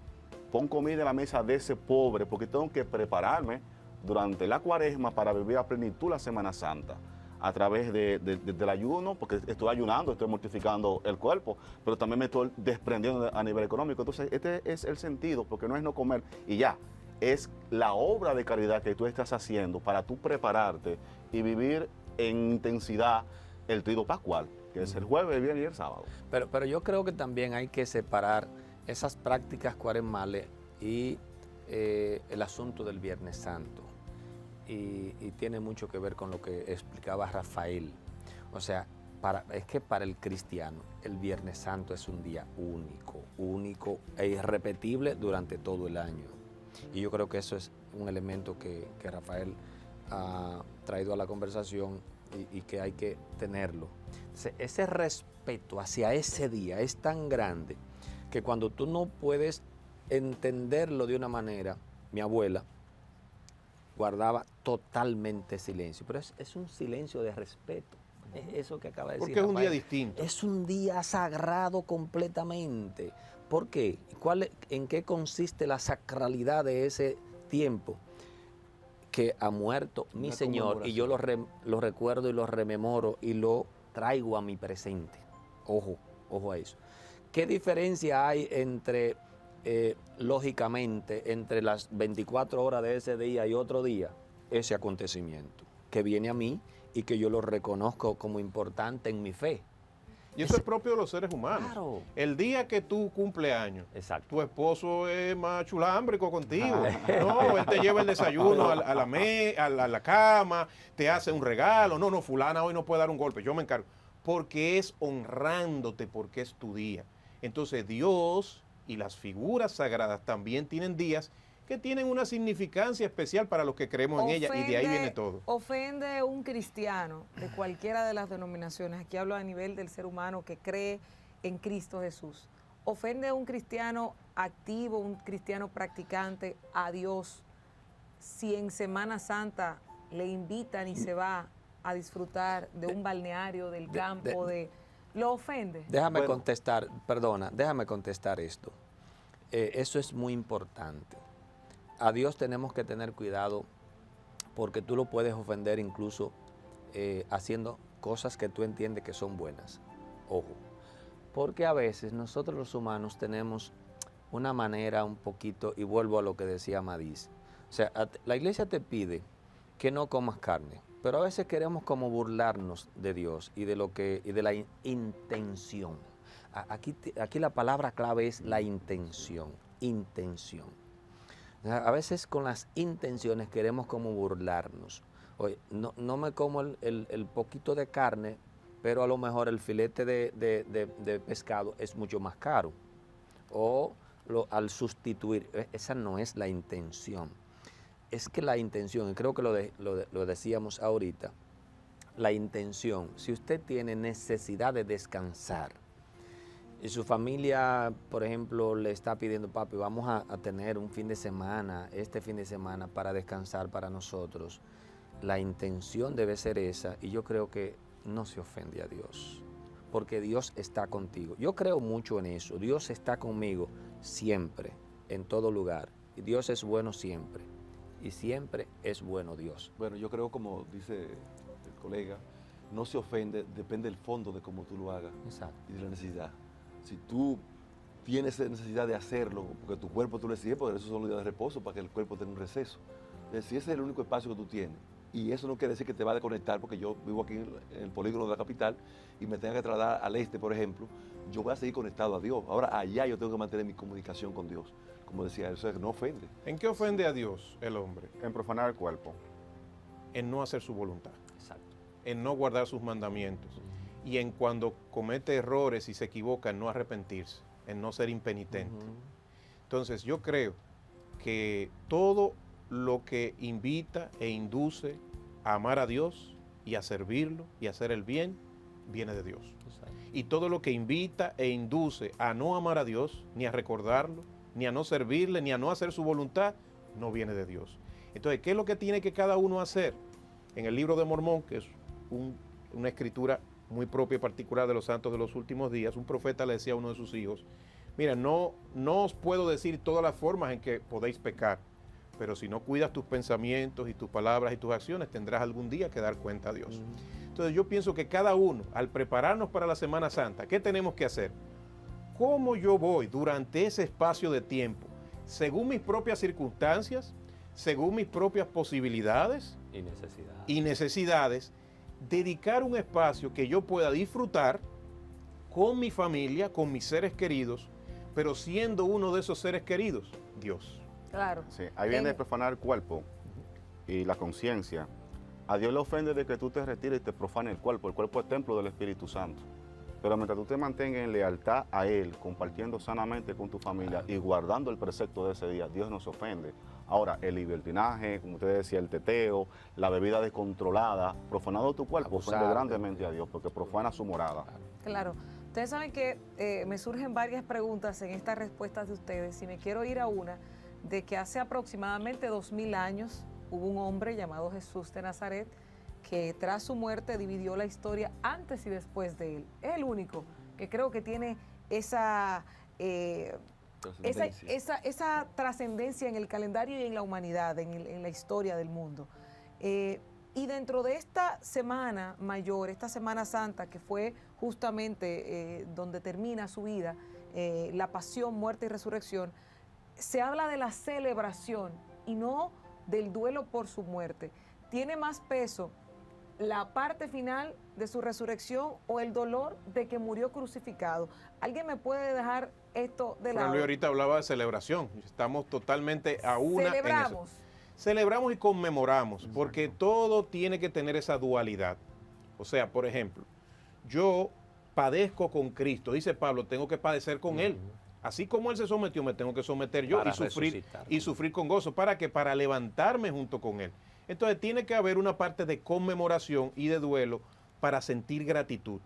pon comida en la mesa de ese pobre, porque tengo que prepararme durante la Cuaresma para vivir a plenitud la Semana Santa, a través del ayuno, porque estoy ayunando, estoy mortificando el cuerpo, pero también me estoy desprendiendo a nivel económico. Entonces, este es el sentido, porque no es no comer y ya, es la obra de caridad que tú estás haciendo para tú prepararte y vivir en intensidad el trido pascual, que es el jueves, el viernes y el sábado. Pero yo creo que también hay que separar esas prácticas cuaresmales y el asunto del Viernes Santo. Y tiene mucho que ver con lo que explicaba Rafael. O sea, es que para el cristiano el Viernes Santo es un día único e irrepetible durante todo el año. Y yo creo que eso es un elemento que Rafael ha traído a la conversación y que hay que tenerlo. Ese respeto hacia ese día es tan grande que cuando tú no puedes entenderlo de una manera, mi abuela guardaba totalmente silencio, pero es un silencio de respeto. Eso que acaba de decir Porque es un día Rafael. distinto. Es un día sagrado completamente. ¿Por qué? ¿En qué consiste la sacralidad de ese tiempo? Que ha muerto mi Una Señor y yo lo recuerdo y lo rememoro y lo traigo a mi presente. Ojo, ojo a eso. ¿Qué diferencia hay entre, lógicamente, entre las 24 horas de ese día y otro día? Ese acontecimiento que viene a mí y que yo lo reconozco como importante en mi fe. Y eso es propio de los seres humanos. Claro. El día que tú cumples años, Exacto. tu esposo es más chulámbrico contigo. No, él te lleva el desayuno a la cama, te hace un regalo. No, fulana hoy no puede dar un golpe, yo me encargo. Porque es honrándote, porque es tu día. Entonces Dios y las figuras sagradas también tienen días que tienen una significancia especial para los que creemos en ella, y de ahí viene todo. Ofende un cristiano de cualquiera de las denominaciones, aquí hablo a nivel del ser humano que cree en Cristo Jesús, ofende a un cristiano activo, un cristiano practicante a Dios, si en Semana Santa le invitan y se va a disfrutar de un balneario, del campo, ¿lo ofende? Déjame contestar esto. Eso es muy importante. A Dios tenemos que tener cuidado porque tú lo puedes ofender incluso haciendo cosas que tú entiendes que son buenas. Ojo, porque a veces nosotros los humanos tenemos una manera un poquito, y vuelvo a lo que decía Amadís, o sea, la iglesia te pide que no comas carne, pero a veces queremos como burlarnos de Dios y de la intención. Aquí la palabra clave es la intención. A veces con las intenciones queremos como burlarnos. Oye, no me como el poquito de carne, pero a lo mejor el filete de pescado es mucho más caro. O al sustituir, esa no es la intención. Es que la intención, y creo que lo decíamos ahorita, la intención, si usted tiene necesidad de descansar, y su familia, por ejemplo, le está pidiendo, papi, vamos a tener un fin de semana, este fin de semana, para descansar para nosotros. La intención debe ser esa, y yo creo que no se ofende a Dios, porque Dios está contigo. Yo creo mucho en eso. Dios está conmigo siempre, en todo lugar. Y Dios es bueno siempre. Y siempre es bueno Dios. Bueno, yo creo, como dice el colega, no se ofende, depende del fondo de cómo tú lo hagas. Exacto. Y de la necesidad. Si tú tienes necesidad de hacerlo, porque tu cuerpo tú le sigues, porque esos son los días de reposo, para que el cuerpo tenga un receso. Entonces, si ese es el único espacio que tú tienes, y eso no quiere decir que te va a desconectar, porque yo vivo aquí en el polígono de la capital y me tenga que trasladar al este, por ejemplo, yo voy a seguir conectado a Dios. Ahora allá yo tengo que mantener mi comunicación con Dios. Como decía, eso no ofende. ¿En qué ofende a Dios el hombre? En profanar el cuerpo. En no hacer su voluntad, Exacto. en no guardar sus mandamientos, y en cuando comete errores y se equivoca, en no arrepentirse, en no ser impenitente. Entonces yo creo que todo lo que invita e induce a amar a Dios y a servirlo y a hacer el bien, viene de Dios. Exacto. Y todo lo que invita e induce a no amar a Dios, ni a recordarlo, ni a no servirle, ni a no hacer su voluntad, no viene de Dios. Entonces, ¿qué es lo que tiene que cada uno hacer? En el libro de Mormón, que es una escritura muy propia y particular de los santos de los últimos días, un profeta le decía a uno de sus hijos, mira, no os puedo decir todas las formas en que podéis pecar, pero si no cuidas tus pensamientos y tus palabras y tus acciones, tendrás algún día que dar cuenta a Dios. Entonces yo pienso que cada uno, al prepararnos para la Semana Santa, ¿qué tenemos que hacer? ¿Cómo yo voy durante ese espacio de tiempo, según mis propias circunstancias, según mis propias posibilidades Y necesidades, dedicar un espacio que yo pueda disfrutar con mi familia, con mis seres queridos, pero siendo uno de esos seres queridos, Dios? Claro. Sí, ahí viene el profanar el cuerpo y la conciencia. A Dios le ofende de que tú te retires y te profanes el cuerpo. El cuerpo es templo del Espíritu Santo. Pero mientras tú te mantengas en lealtad a Él, compartiendo sanamente con tu familia y guardando el precepto de ese día, Dios no se ofende. Ahora, el libertinaje, como usted decía, el teteo, la bebida descontrolada, profanando tu cuerpo, ofende Abusar. grandemente a Dios, porque profana su morada. Claro. Ustedes saben que me surgen varias preguntas en estas respuestas de ustedes y me quiero ir a una de que hace aproximadamente 2000 años hubo un hombre llamado Jesús de Nazaret que tras su muerte dividió la historia antes y después de él. Es el único que creo que tiene esa trascendencia en el calendario y en la humanidad, en la historia del mundo. Y dentro de esta semana mayor, esta Semana Santa, que fue justamente donde termina su vida, la pasión, muerte y resurrección, se habla de la celebración y no del duelo por su muerte. ¿Tiene más peso la parte final de su resurrección o el dolor de que murió crucificado? ¿Alguien me puede dejar esto de lado? Fran Luis ahorita hablaba de celebración. Estamos totalmente a una Celebramos. en eso. Celebramos y conmemoramos, porque todo tiene que tener esa dualidad. O sea, por ejemplo, yo padezco con Cristo, dice Pablo, tengo que padecer con Él. Así como Él se sometió, me tengo que someter yo Para y sufrir con gozo. ¿Para qué? Para levantarme junto con Él. Entonces tiene que haber una parte de conmemoración y de duelo para sentir gratitud.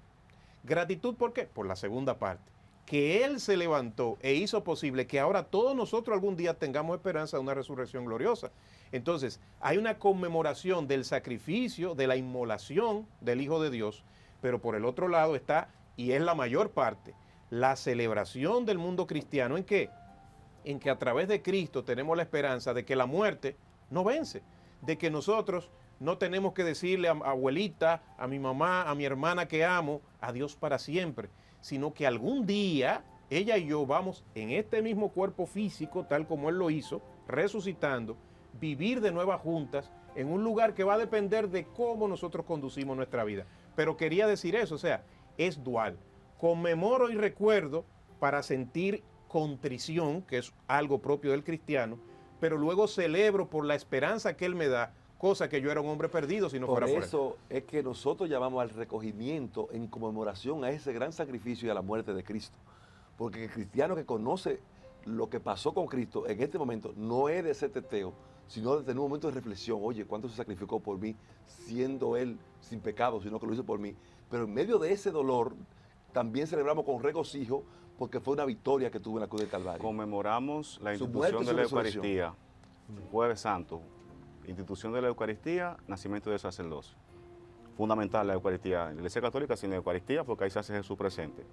¿Gratitud por qué? Por la segunda parte. Que Él se levantó e hizo posible que ahora todos nosotros algún día tengamos esperanza de una resurrección gloriosa. Entonces, hay una conmemoración del sacrificio, de la inmolación del Hijo de Dios, pero por el otro lado está, y es la mayor parte, la celebración del mundo cristiano. ¿En qué? En que a través de Cristo tenemos la esperanza de que la muerte no vence, de que nosotros no tenemos que decirle a abuelita, a mi mamá, a mi hermana que amo, adiós para siempre, sino que algún día ella y yo vamos en este mismo cuerpo físico, tal como Él lo hizo, resucitando, vivir de nuevas juntas en un lugar que va a depender de cómo nosotros conducimos nuestra vida. Pero quería decir eso, o sea, es dual. Conmemoro y recuerdo para sentir contrición, que es algo propio del cristiano, pero luego celebro por la esperanza que Él me da, cosa que yo era un hombre perdido si no fuera por Él. Por eso es que nosotros llamamos al recogimiento en conmemoración a ese gran sacrificio y a la muerte de Cristo. Porque el cristiano que conoce lo que pasó con Cristo en este momento no es de ese teteo, sino de tener un momento de reflexión. Oye, ¿cuánto se sacrificó por mí siendo Él sin pecado, sino que lo hizo por mí? Pero en medio de ese dolor también celebramos con regocijo porque fue una victoria que tuvo en la cruz del Calvario. Conmemoramos la Su institución muerte y de su la resurrección. Eucaristía, Jueves Santo, institución de la Eucaristía, nacimiento del sacerdocio. Fundamental la Eucaristía. En la Iglesia Católica sin la Eucaristía, porque ahí se hace Jesús presente.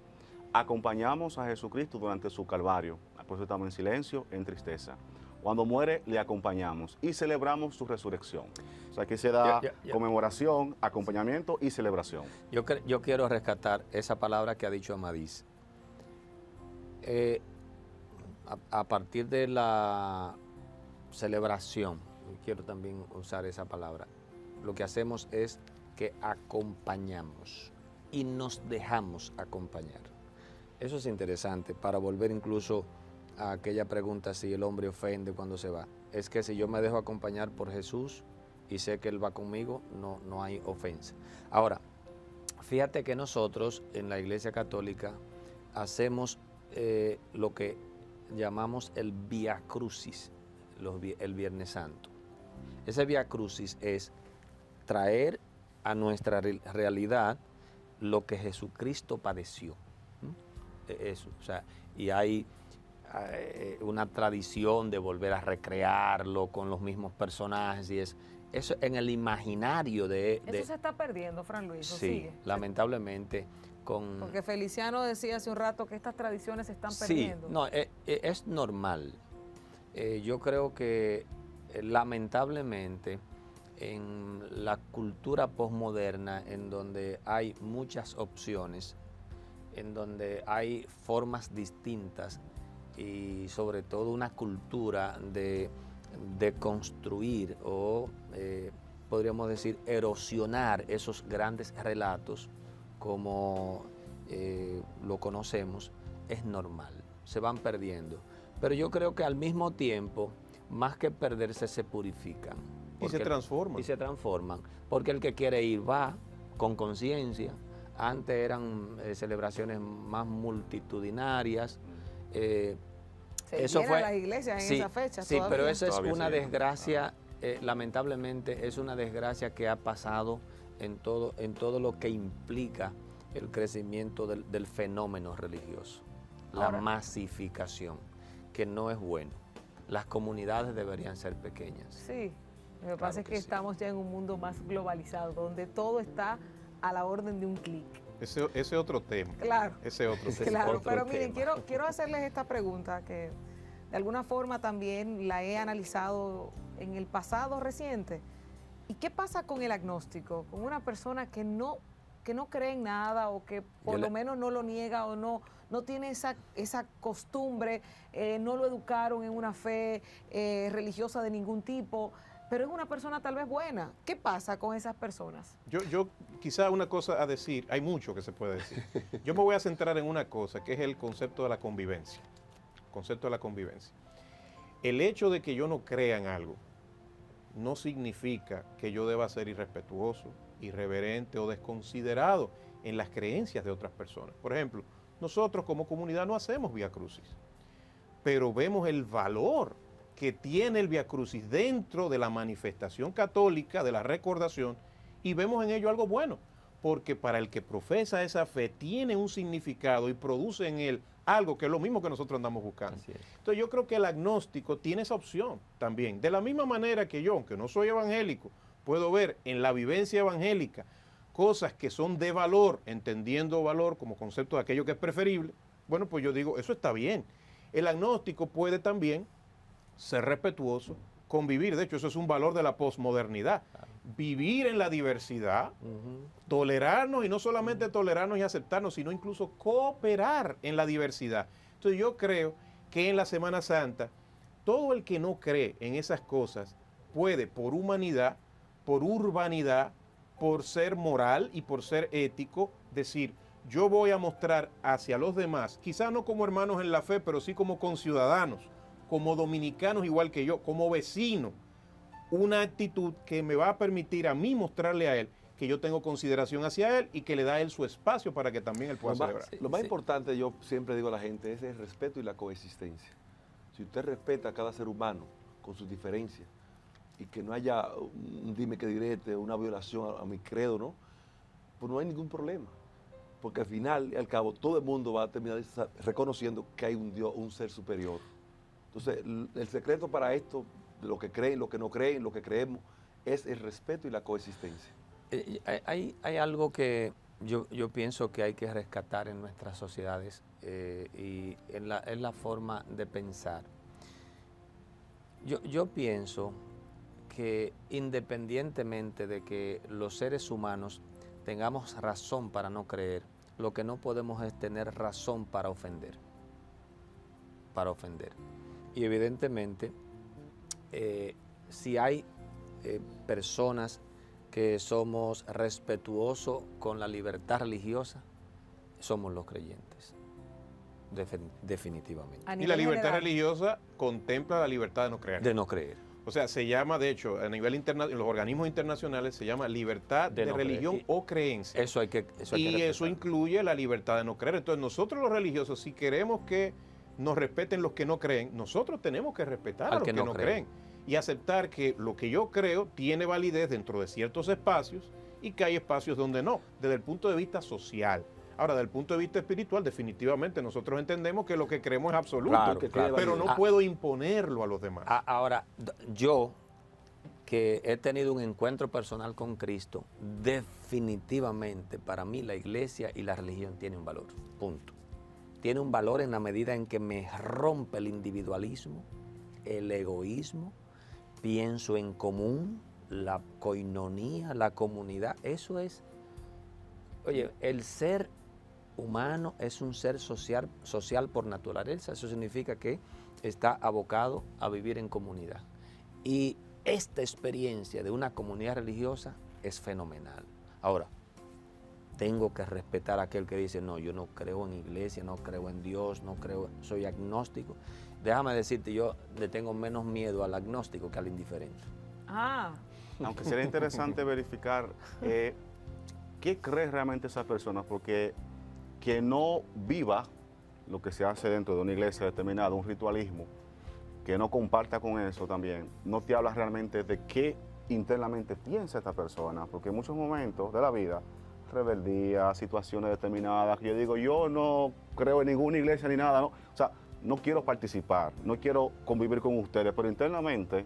Acompañamos a Jesucristo durante su Calvario, por eso estamos en silencio, en tristeza. Cuando muere, le acompañamos y celebramos su resurrección. O sea, aquí se da conmemoración, acompañamiento y celebración. Yo quiero rescatar esa palabra que ha dicho Amadís. A partir de la celebración, quiero también usar esa palabra, lo que hacemos es que acompañamos y nos dejamos acompañar. Eso es interesante para volver incluso a aquella pregunta si el hombre ofende cuando se va. Es que si yo me dejo acompañar por Jesús y sé que Él va conmigo, no hay ofensa. Ahora, fíjate que nosotros en la Iglesia Católica hacemos lo que llamamos el Vía Crucis, el Viernes Santo. Ese Vía Crucis es traer a nuestra realidad lo que Jesucristo padeció. Eso, o sea, y hay una tradición de volver a recrearlo con los mismos personajes y eso en el imaginario de... Eso se está perdiendo, Fran Luis. Sí, sigue. lamentablemente con... Porque Feliciano decía hace un rato que estas tradiciones se están perdiendo. Sí, no, es normal. Yo creo que lamentablemente en la cultura posmoderna, en donde hay muchas opciones, en donde hay formas distintas y sobre todo una cultura de construir o podríamos decir erosionar esos grandes relatos como lo conocemos, es normal, se van perdiendo. Pero yo creo que al mismo tiempo, más que perderse, se purifican. Y se transforman. Y se transforman, porque el que quiere ir va con conciencia. Antes eran celebraciones más multitudinarias, Se llenan las iglesias en esa fecha. Sí, todavía. pero eso es Todavía una se llena. desgracia, lamentablemente es una desgracia que ha pasado en todo lo que implica el crecimiento del fenómeno religioso, la Ahora, masificación, que no es bueno. Las comunidades deberían ser pequeñas. sí, lo que pasa es que sí. estamos ya en un mundo más globalizado, donde todo está a la orden de un clic. Ese otro tema. Claro. Ese otro tema. Claro, otro pero miren, tema. quiero hacerles esta pregunta que de alguna forma también la he analizado en el pasado reciente. ¿Y qué pasa con el agnóstico? Con una persona que no cree en nada o que por lo menos no lo niega o no tiene esa costumbre, no lo educaron en una fe religiosa de ningún tipo, pero es una persona tal vez buena. ¿Qué pasa con esas personas? Yo quizá una cosa a decir, hay mucho que se puede decir. Yo me voy a centrar en una cosa, que es el concepto de la convivencia. Concepto de la convivencia. El hecho de que yo no crea en algo no significa que yo deba ser irrespetuoso, irreverente o desconsiderado en las creencias de otras personas. Por ejemplo, nosotros como comunidad no hacemos Vía Crucis, pero vemos el valor que tiene el Vía Crucis dentro de la manifestación católica, de la recordación, y vemos en ello algo bueno, porque para el que profesa esa fe tiene un significado y produce en él algo que es lo mismo que nosotros andamos buscando. Así es. Entonces yo creo que el agnóstico tiene esa opción también. De la misma manera que yo, aunque no soy evangélico, puedo ver en la vivencia evangélica cosas que son de valor, entendiendo valor como concepto de aquello que es preferible, bueno, pues yo digo, eso está bien. El agnóstico puede también ser respetuoso, convivir. De hecho, eso es un valor de la posmodernidad. Vivir en la diversidad, tolerarnos, y no solamente tolerarnos y aceptarnos, sino incluso cooperar en la diversidad. Entonces yo creo que en la Semana Santa, todo el que no cree en esas cosas puede, por humanidad, por urbanidad, por ser moral y por ser ético, decir, yo voy a mostrar hacia los demás, quizás no como hermanos en la fe, pero sí como conciudadanos, como dominicanos igual que yo, como vecinos, una actitud que me va a permitir a mí mostrarle a él que yo tengo consideración hacia él y que le da a él su espacio para que también él pueda celebrar. Lo más importante, yo siempre digo a la gente, es el respeto y la coexistencia. Si usted respeta a cada ser humano con sus diferencias y que no haya un dime que direte, una violación a mi credo, ¿no? Pues no hay ningún problema. Porque al final y al cabo todo el mundo va a terminar reconociendo que hay un Dios, un ser superior. Entonces, el secreto para esto, de lo que creen, lo que no creen, lo que creemos, es el respeto y la coexistencia. Hay algo que yo pienso que hay que rescatar en nuestras sociedades y en la forma de pensar. Yo pienso que independientemente de que los seres humanos tengamos razón para no creer, lo que no podemos es tener razón para ofender. Y evidentemente, si hay personas que somos respetuosos con la libertad religiosa, somos los creyentes, definitivamente. A Y nivel la libertad general. religiosa contempla la libertad de no creer. De no creer. O sea, se llama, de hecho, a nivel internacional, en los organismos internacionales se llama libertad de no creer. religión o creencia. Eso hay que Y respetar. eso incluye la libertad de no creer. Entonces nosotros los religiosos, si queremos que nos respeten los que no creen, nosotros tenemos que respetar a Al los que que no no creen. creen. Y aceptar que lo que yo creo tiene validez dentro de ciertos espacios y que hay espacios donde no, desde el punto de vista social. Ahora, desde el punto de vista espiritual, definitivamente nosotros entendemos que lo que creemos es absoluto, Claro, que claro. pero no puedo imponerlo a los demás. Ahora, yo que he tenido un encuentro personal con Cristo, definitivamente para mí la iglesia y la religión tienen un valor, punto. Tiene un valor en la medida en que me rompe el individualismo, el egoísmo, pienso en común, la coinonía, la comunidad. Eso es, oye, el ser humano es un ser social por naturaleza. Eso significa que está abocado a vivir en comunidad. Y esta experiencia de una comunidad religiosa es fenomenal. Ahora, tengo que respetar a aquel que dice, no, yo no creo en iglesia, no creo en Dios, no creo, soy agnóstico. Déjame decirte, yo le tengo menos miedo al agnóstico que al indiferente. Ah, Aunque sería interesante verificar qué cree realmente esa persona, porque que no viva lo que se hace dentro de una iglesia determinada, un ritualismo, que no comparta con eso también, no te habla realmente de qué internamente piensa esta persona, porque en muchos momentos de la vida, rebeldía, situaciones determinadas, que yo digo, yo no creo en ninguna iglesia ni nada, ¿no? O sea, no quiero participar, no quiero convivir con ustedes, pero internamente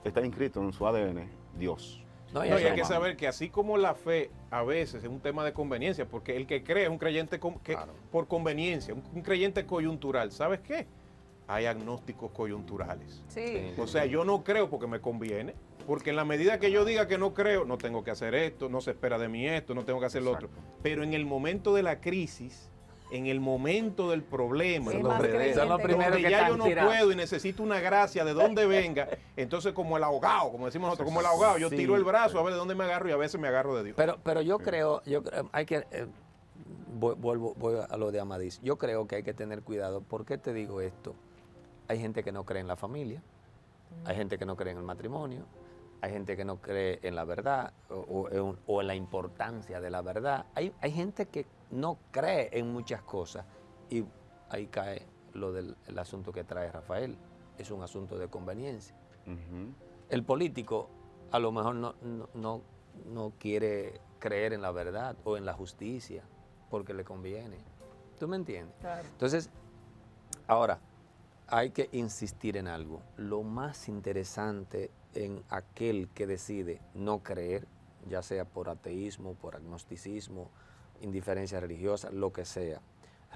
está inscrito en su ADN Dios. No, No, y hay que saber que así como la fe a veces es un tema de conveniencia, porque el que cree es un creyente Claro. por conveniencia, un creyente coyuntural. ¿Sabes qué? Hay agnósticos coyunturales. Sí. O sea, yo no creo porque me conviene, porque en la medida que yo diga que no creo, no tengo que hacer esto, no se espera de mí esto, no tengo que hacer lo otro. Pero en el momento de la crisis, en el momento del problema, Es en más donde creyente. Son los primeros donde que ya están yo no tirados. puedo y necesito una gracia de donde venga, entonces como el ahogado, como decimos nosotros, como el ahogado, yo Sí. tiro el brazo a ver de dónde me agarro y a veces me agarro de Dios. Pero yo creo, hay que, voy a lo de Amadís, yo creo que hay que tener cuidado. ¿Por qué te digo esto? Hay gente que no cree en la familia, hay gente que no cree en el matrimonio, hay gente que no cree en la verdad o en la importancia de la verdad. Hay gente que no cree en muchas cosas y ahí cae el asunto que trae Rafael. Es un asunto de conveniencia. Ujú. El político a lo mejor no quiere creer en la verdad o en la justicia porque le conviene. ¿Tú me entiendes? Claro. Entonces, ahora, hay que insistir en algo. Lo más interesante en aquel que decide no creer, ya sea por ateísmo, por agnosticismo, indiferencia religiosa, lo que sea,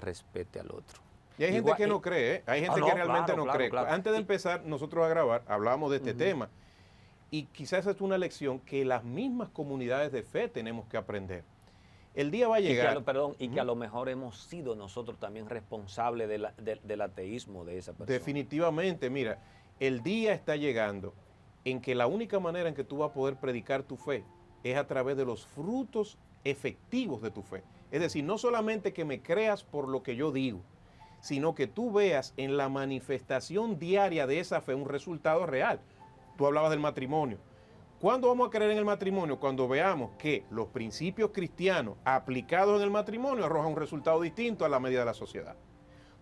respete al otro. Y hay gente Igual- que no cree, ¿eh? Hay gente no, que realmente claro, no claro, cree. claro. Antes de empezar nosotros a grabar, hablábamos de este tema. Y quizás es una lección que las mismas comunidades de fe tenemos que aprender. El día va a llegar. Y que a lo mejor hemos sido nosotros también responsables del ateísmo de esa persona. Definitivamente, mira, el día está llegando en que la única manera en que tú vas a poder predicar tu fe es a través de los frutos efectivos de tu fe. Es decir, no solamente que me creas por lo que yo digo, sino que tú veas en la manifestación diaria de esa fe un resultado real. Tú hablabas del matrimonio. ¿Cuándo vamos a creer en el matrimonio? Cuando veamos que los principios cristianos aplicados en el matrimonio arrojan un resultado distinto a la medida de la sociedad.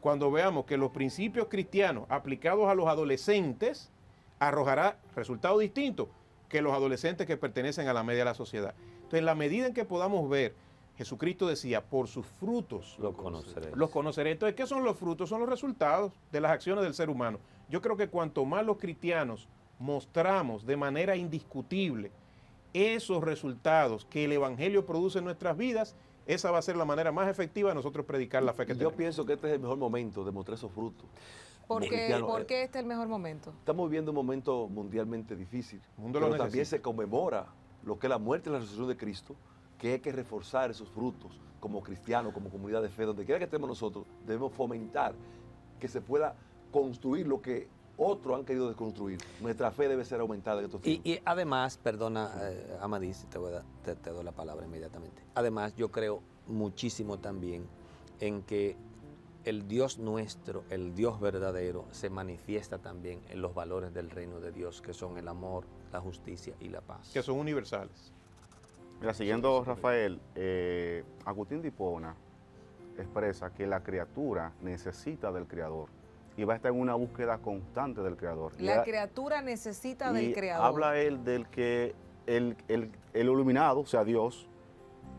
Cuando veamos que los principios cristianos aplicados a los adolescentes arrojará resultados distintos que los adolescentes que pertenecen a la media de la sociedad. Entonces, en la medida en que podamos ver, Jesucristo decía, por sus frutos Lo conoceréis. los conoceré. Entonces, ¿qué son los frutos? Son los resultados de las acciones del ser humano. Yo creo que cuanto más los cristianos mostramos de manera indiscutible esos resultados que el Evangelio produce en nuestras vidas, esa va a ser la manera más efectiva de nosotros predicar la fe que Yo tenemos. pienso que este es el mejor momento de mostrar esos frutos. ¿Por Como qué, cristiano, por qué este es el mejor momento? Estamos viviendo un momento mundialmente difícil, El mundo lo pero también necesita. se conmemora lo que es la muerte y la resurrección de Cristo, que hay que reforzar esos frutos como cristianos, como comunidad de fe, donde quiera que estemos nosotros, debemos fomentar que se pueda construir lo que otros han querido desconstruir. Nuestra fe debe ser aumentada en estos tiempos. Y además, perdona, Amadís, te doy la palabra inmediatamente. Además, yo creo muchísimo también en que el Dios nuestro, el Dios verdadero, se manifiesta también en los valores del reino de Dios, que son el amor, la justicia y la paz. Que son universales. Mira, siguiendo Rafael, Agustín de Hipona expresa que la criatura necesita del Creador y va a estar en una búsqueda constante del Creador. La criatura necesita del y Creador. habla él del que el iluminado, o sea, Dios,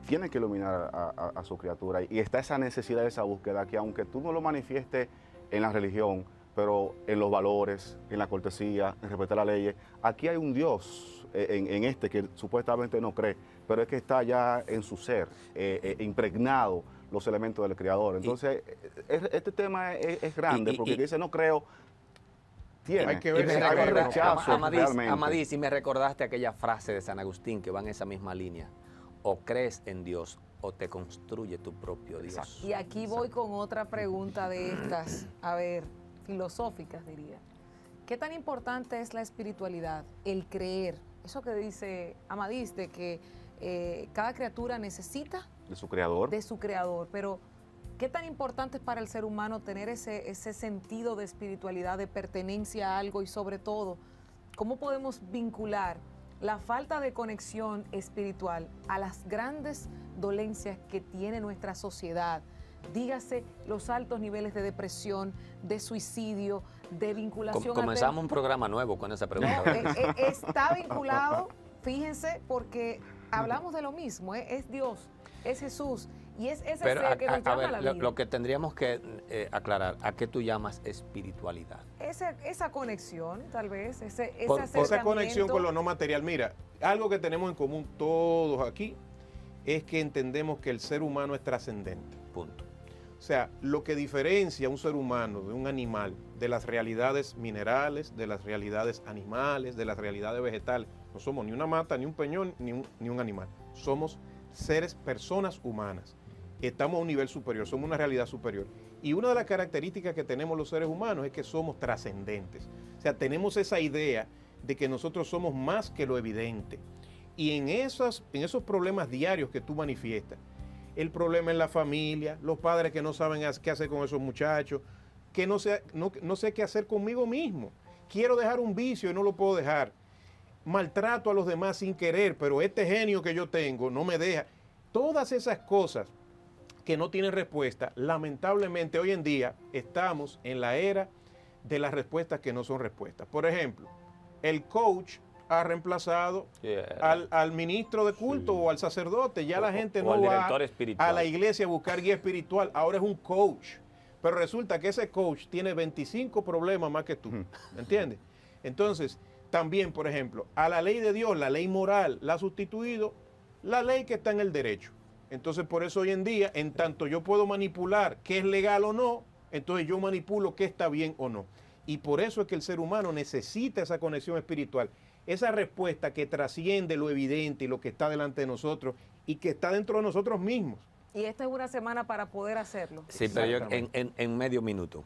tiene que iluminar a su criatura. Y está esa necesidad, esa búsqueda, que aunque tú no lo manifiestes en la religión, pero en los valores, en la cortesía, en respetar las leyes, aquí hay un Dios en este que supuestamente no cree, pero es que está ya en su ser, impregnado los elementos del Creador. Entonces, este tema es grande, porque dice no creo, tiene. Hay que ver Y me si hay hay recordaste, rechazo realmente. Amadís, y me recordaste aquella frase de San Agustín que va en esa misma línea. O crees en Dios o te construye tu propio Dios. Y aquí voy con otra pregunta de estas, a ver, filosóficas diría. ¿Qué tan importante es la espiritualidad, el creer? Eso que dice Amadís, de que cada criatura necesita De su Creador. de su creador, pero ¿qué tan importante es para el ser humano tener ese sentido de espiritualidad, de pertenencia a algo y sobre todo, cómo podemos vincular la falta de conexión espiritual a las grandes dolencias que tiene nuestra sociedad, Dígase los altos niveles de depresión, de suicidio, de vinculación. Comenzamos un programa nuevo con esa pregunta. Está vinculado, fíjense, porque hablamos de lo mismo, es Dios, es Jesús, y es ese ser que nos llama a la vida. Lo que tendríamos que aclarar, ¿a qué tú llamas espiritualidad? Esa conexión, tal vez, ese Esa acercamiento. conexión con lo no material. Mira, algo que tenemos en común todos aquí es que entendemos que el ser humano es trascendente. Punto. O sea, lo que diferencia a un ser humano de un animal, de las realidades minerales, de las realidades animales, de las realidades vegetales, no somos ni una mata, ni un peñón, ni un animal. Somos seres, personas humanas. Estamos a un nivel superior, somos una realidad superior. Y una de las características que tenemos los seres humanos es que somos trascendentes. O sea, tenemos esa idea de que nosotros somos más que lo evidente. Y en esos problemas diarios que tú manifiestas, el problema en la familia, los padres que no saben qué hacer con esos muchachos, que no sé qué hacer conmigo mismo. Quiero dejar un vicio y no lo puedo dejar. Maltrato a los demás sin querer, pero este genio que yo tengo no me deja. Todas esas cosas que no tienen respuesta, lamentablemente hoy en día estamos en la era de las respuestas que no son respuestas. Por ejemplo, el coach ha reemplazado al ministro de culto o al sacerdote. Ya la gente no va a la iglesia a buscar guía espiritual. Ahora es un coach. Pero resulta que ese coach tiene 25 problemas más que tú. ¿Entiendes? Entonces, también, por ejemplo, a la ley de Dios, la ley moral, la ha sustituido la ley que está en el derecho. Entonces, por eso hoy en día, en tanto yo puedo manipular qué es legal o no, entonces yo manipulo qué está bien o no. Y por eso es que el ser humano necesita esa conexión espiritual. Esa respuesta que trasciende lo evidente y lo que está delante de nosotros y que está dentro de nosotros mismos. Y esta es una semana para poder hacerlo. Sí, pero yo en medio minuto,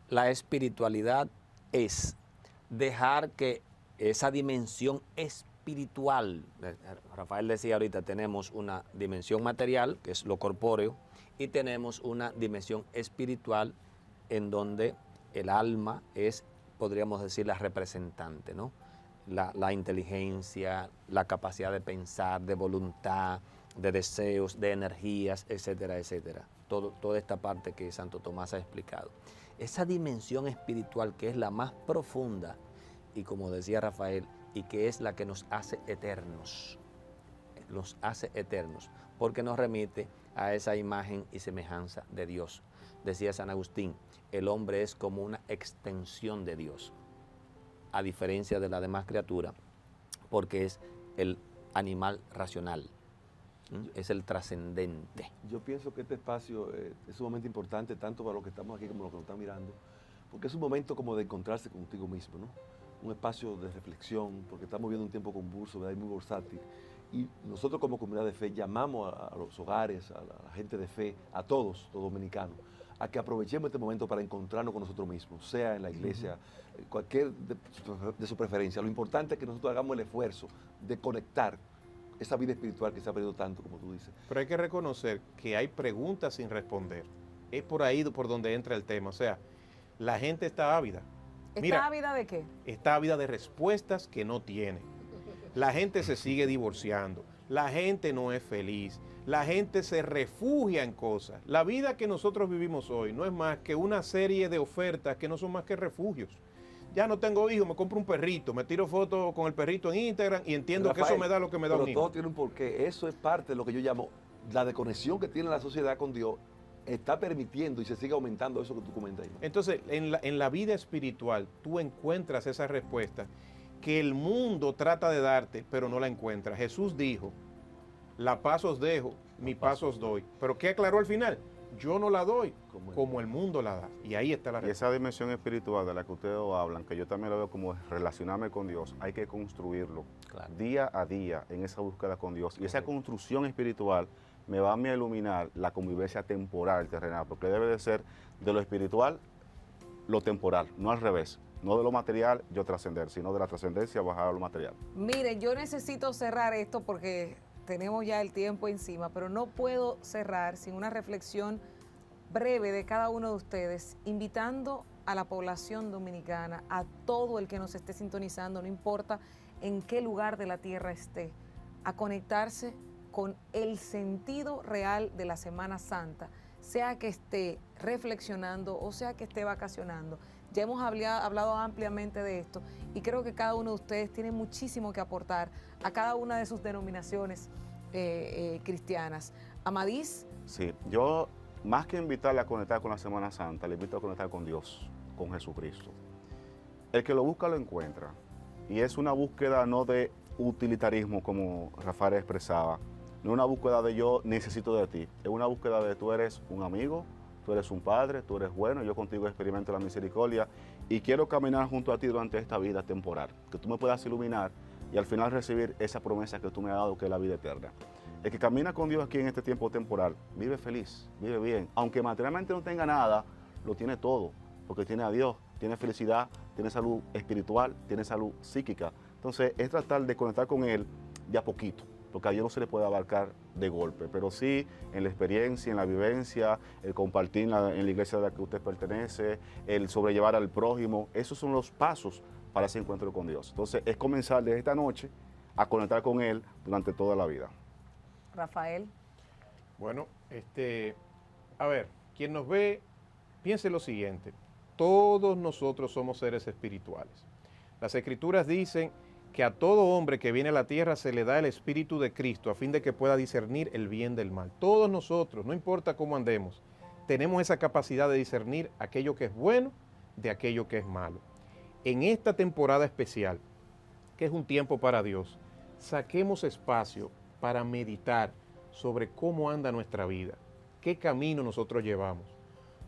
la espiritualidad es dejar que esa dimensión espiritual, Rafael decía ahorita, tenemos una dimensión material, que es lo corpóreo, y tenemos una dimensión espiritual en donde el alma es, podríamos decir, la representante, ¿no? La inteligencia, la capacidad de pensar, de voluntad, de deseos, de energías, etcétera, etcétera. Toda esta parte que Santo Tomás ha explicado. Esa dimensión espiritual que es la más profunda y, como decía Rafael, y que es la que nos hace eternos, porque nos remite a esa imagen y semejanza de Dios. Decía San Agustín, el hombre es como una extensión de Dios, a diferencia de la demás criatura, porque es el animal racional, es el trascendente. Yo pienso que este espacio es sumamente importante, tanto para los que estamos aquí como los que nos están mirando, porque es un momento como de encontrarse contigo mismo, ¿no? Un espacio de reflexión, porque estamos viviendo un tiempo convulso, ¿verdad? Y muy bursátil. Y nosotros como comunidad de fe llamamos a los hogares, a la gente de fe, a todos los dominicanos, a que aprovechemos este momento para encontrarnos con nosotros mismos, sea en la iglesia, cualquier de su preferencia. Lo importante es que nosotros hagamos el esfuerzo de conectar esa vida espiritual que se ha perdido tanto, como tú dices. Pero hay que reconocer que hay preguntas sin responder. Es por ahí por donde entra el tema. O sea, la gente está ávida. ¿Está ávida de qué? Está ávida de respuestas que no tiene. La gente se sigue divorciando. La gente no es feliz. La gente se refugia en cosas. La vida que nosotros vivimos hoy no es más que una serie de ofertas que no son más que refugios. Ya no tengo hijos, me compro un perrito, me tiro fotos con el perrito en Instagram y entiendo, Rafael, que eso me da lo que me da un hijo. Pero todo tiene un porqué. Eso es parte de lo que yo llamo la desconexión que tiene la sociedad con Dios. Está permitiendo y se sigue aumentando eso que tú comentas ahí, ¿no? Entonces, en la vida espiritual, tú encuentras esa respuesta que el mundo trata de darte, pero no la encuentras. Jesús dijo, la paz os dejo, mi paz os doy. ¿Pero qué aclaró al final? Yo no la doy como el mundo la da. Y ahí está la respuesta. Y esa dimensión espiritual de la que ustedes hablan, que yo también lo veo como relacionarme con Dios, hay que construirlo día a día en esa búsqueda con Dios. Y esa construcción espiritual me va a iluminar la convivencia temporal, terrenal, porque debe de ser de lo espiritual lo temporal, no al revés. No de lo material yo trascender, sino de la trascendencia bajar a lo material. Miren, yo necesito cerrar esto porque tenemos ya el tiempo encima, pero no puedo cerrar sin una reflexión breve de cada uno de ustedes, invitando a la población dominicana, a todo el que nos esté sintonizando, no importa en qué lugar de la tierra esté, a conectarse con el sentido real de la Semana Santa, sea que esté reflexionando o sea que esté vacacionando. Ya hemos hablado ampliamente de esto y creo que cada uno de ustedes tiene muchísimo que aportar a cada una de sus denominaciones cristianas. Amadís. Sí, yo más que invitarle a conectar con la Semana Santa, le invito a conectar con Dios, con Jesucristo. El que lo busca lo encuentra. Y es una búsqueda no de utilitarismo, como Rafael expresaba, no es una búsqueda de yo necesito de ti, es una búsqueda de tú eres un amigo, tú eres un padre, tú eres bueno, yo contigo experimento la misericordia y quiero caminar junto a ti durante esta vida temporal, que tú me puedas iluminar y al final recibir esa promesa que tú me has dado, que es la vida eterna. El que camina con Dios aquí en este tiempo temporal, vive feliz, vive bien, aunque materialmente no tenga nada, lo tiene todo, porque tiene a Dios, tiene felicidad, tiene salud espiritual, tiene salud psíquica. Entonces es tratar de conectar con Él de a poquito, porque a Dios no se le puede abarcar de golpe, pero sí en la experiencia, en la vivencia, el compartir en la iglesia a la que usted pertenece, el sobrellevar al prójimo, esos son los pasos para ese encuentro con Dios. Entonces es comenzar desde esta noche a conectar con Él durante toda la vida. Rafael. Bueno, a ver, quien nos ve, piense lo siguiente, todos nosotros somos seres espirituales. Las Escrituras dicen que a todo hombre que viene a la tierra se le da el Espíritu de Cristo a fin de que pueda discernir el bien del mal. Todos nosotros, no importa cómo andemos, tenemos esa capacidad de discernir aquello que es bueno de aquello que es malo. En esta temporada especial, que es un tiempo para Dios, saquemos espacio para meditar sobre cómo anda nuestra vida, qué camino nosotros llevamos,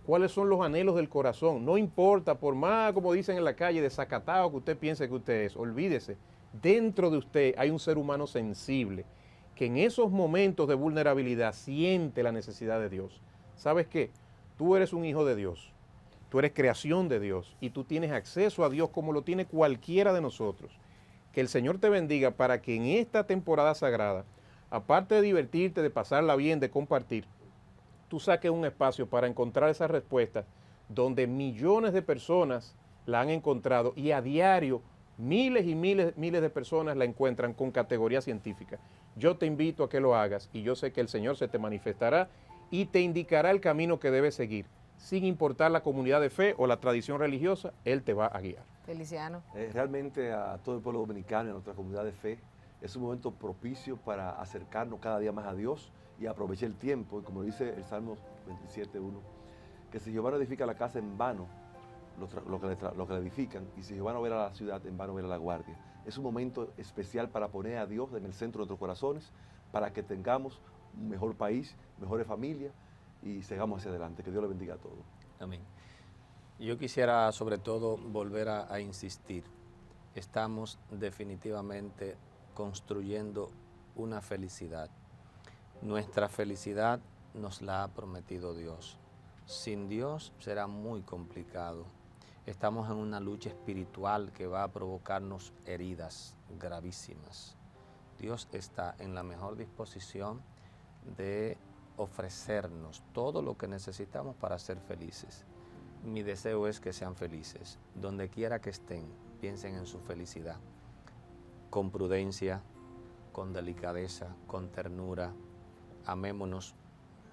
cuáles son los anhelos del corazón. No importa, por más, como dicen en la calle, desacatado que usted piense que usted es, olvídese, dentro de usted hay un ser humano sensible que en esos momentos de vulnerabilidad siente la necesidad de Dios. ¿Sabes qué? Tú eres un hijo de Dios, tú eres creación de Dios y tú tienes acceso a Dios como lo tiene cualquiera de nosotros. Que el Señor te bendiga para que en esta temporada sagrada, aparte de divertirte, de pasarla bien, de compartir, tú saques un espacio para encontrar esas respuestas donde millones de personas la han encontrado y a diario miles y miles de personas la encuentran con categoría científica. Yo te invito a que lo hagas y yo sé que el Señor se te manifestará y te indicará el camino que debes seguir. Sin importar la comunidad de fe o la tradición religiosa, Él te va a guiar. Feliciano. Realmente a todo el pueblo dominicano y a nuestra comunidad de fe es un momento propicio para acercarnos cada día más a Dios y aprovechar el tiempo. Y como dice el Salmo 27:1, que si Jehová no edifica la casa, en vano lo que la edifican, y si Jehová no verá la ciudad, en vano verá la guardia. Es un momento especial para poner a Dios en el centro de nuestros corazones, para que tengamos un mejor país, mejores familias y sigamos hacia adelante. Que Dios le bendiga a todos. Amén. Yo quisiera sobre todo volver a insistir. Estamos definitivamente construyendo una felicidad. Nuestra felicidad nos la ha prometido Dios. Sin Dios será muy complicado. Estamos en una lucha espiritual que va a provocarnos heridas gravísimas. Dios está en la mejor disposición de ofrecernos todo lo que necesitamos para ser felices. Mi deseo es que sean felices. Donde quiera que estén, piensen en su felicidad. Con prudencia, con delicadeza, con ternura. Amémonos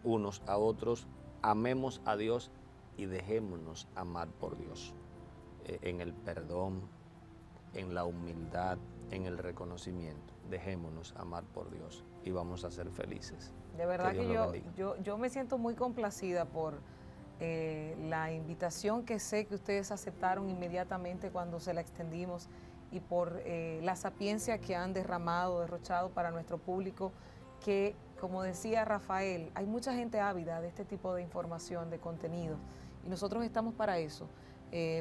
unos a otros, amemos a Dios y dejémonos amar por Dios. En el perdón, en la humildad, en el reconocimiento. Dejémonos amar por Dios y vamos a ser felices. De verdad que yo yo me siento muy complacida por la invitación que sé que ustedes aceptaron inmediatamente cuando se la extendimos y por la sapiencia que han derrochado para nuestro público, que, como decía Rafael, hay mucha gente ávida de este tipo de información, de contenido, y nosotros estamos para eso,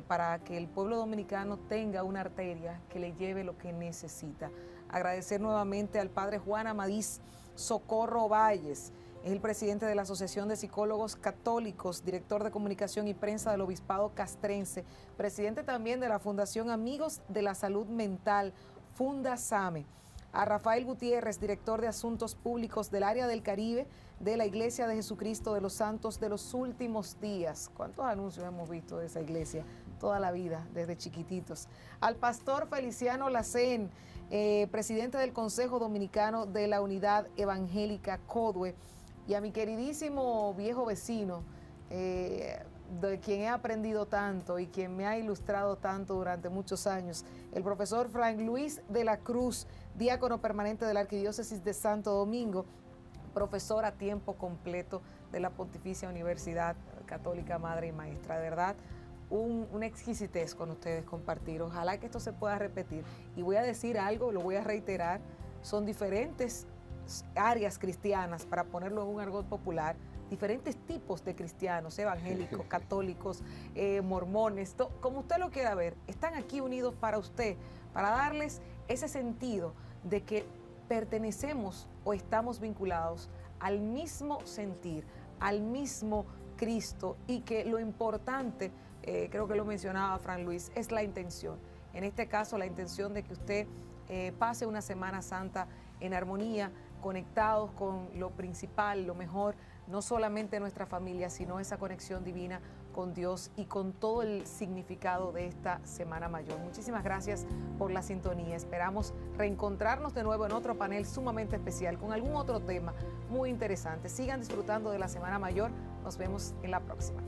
para que el pueblo dominicano tenga una arteria que le lleve lo que necesita. Agradecer nuevamente al padre Juan Amadís Socorro Valles, es el presidente de la Asociación de Psicólogos Católicos, director de Comunicación y Prensa del Obispado Castrense, presidente también de la Fundación Amigos de la Salud Mental, Fundasame. A Rafael Gutiérrez, director de Asuntos Públicos del Área del Caribe de la Iglesia de Jesucristo de los Santos de los Últimos Días. ¿Cuántos anuncios hemos visto de esa iglesia? toda la vida, desde chiquititos. Al pastor Feliciano Lacén, presidente del Consejo Dominicano de la Unidad Evangélica CODUE, y a mi queridísimo viejo vecino, de quien he aprendido tanto y quien me ha ilustrado tanto durante muchos años, el profesor Frank Luis de la Cruz, diácono permanente de la Arquidiócesis de Santo Domingo, profesor a tiempo completo de la Pontificia Universidad Católica Madre y Maestra. De verdad, una exquisitez con ustedes compartir. Ojalá que esto se pueda repetir. Y voy a decir algo, lo voy a reiterar, son diferentes áreas cristianas, para ponerlo en un argot popular, diferentes tipos de cristianos, evangélicos, católicos, mormones, como usted lo quiera ver, están aquí unidos para usted, para darles ese sentido de que pertenecemos o estamos vinculados al mismo sentir, al mismo Cristo, y que lo importante, creo que lo mencionaba Fran Luis, es la intención. En este caso, la intención de que usted pase una Semana Santa en armonía, conectados con lo principal, lo mejor, no solamente nuestra familia, sino esa conexión divina con Dios y con todo el significado de esta Semana Mayor. Muchísimas gracias por la sintonía. Esperamos reencontrarnos de nuevo en otro panel sumamente especial con algún otro tema muy interesante. Sigan disfrutando de la Semana Mayor. Nos vemos en la próxima.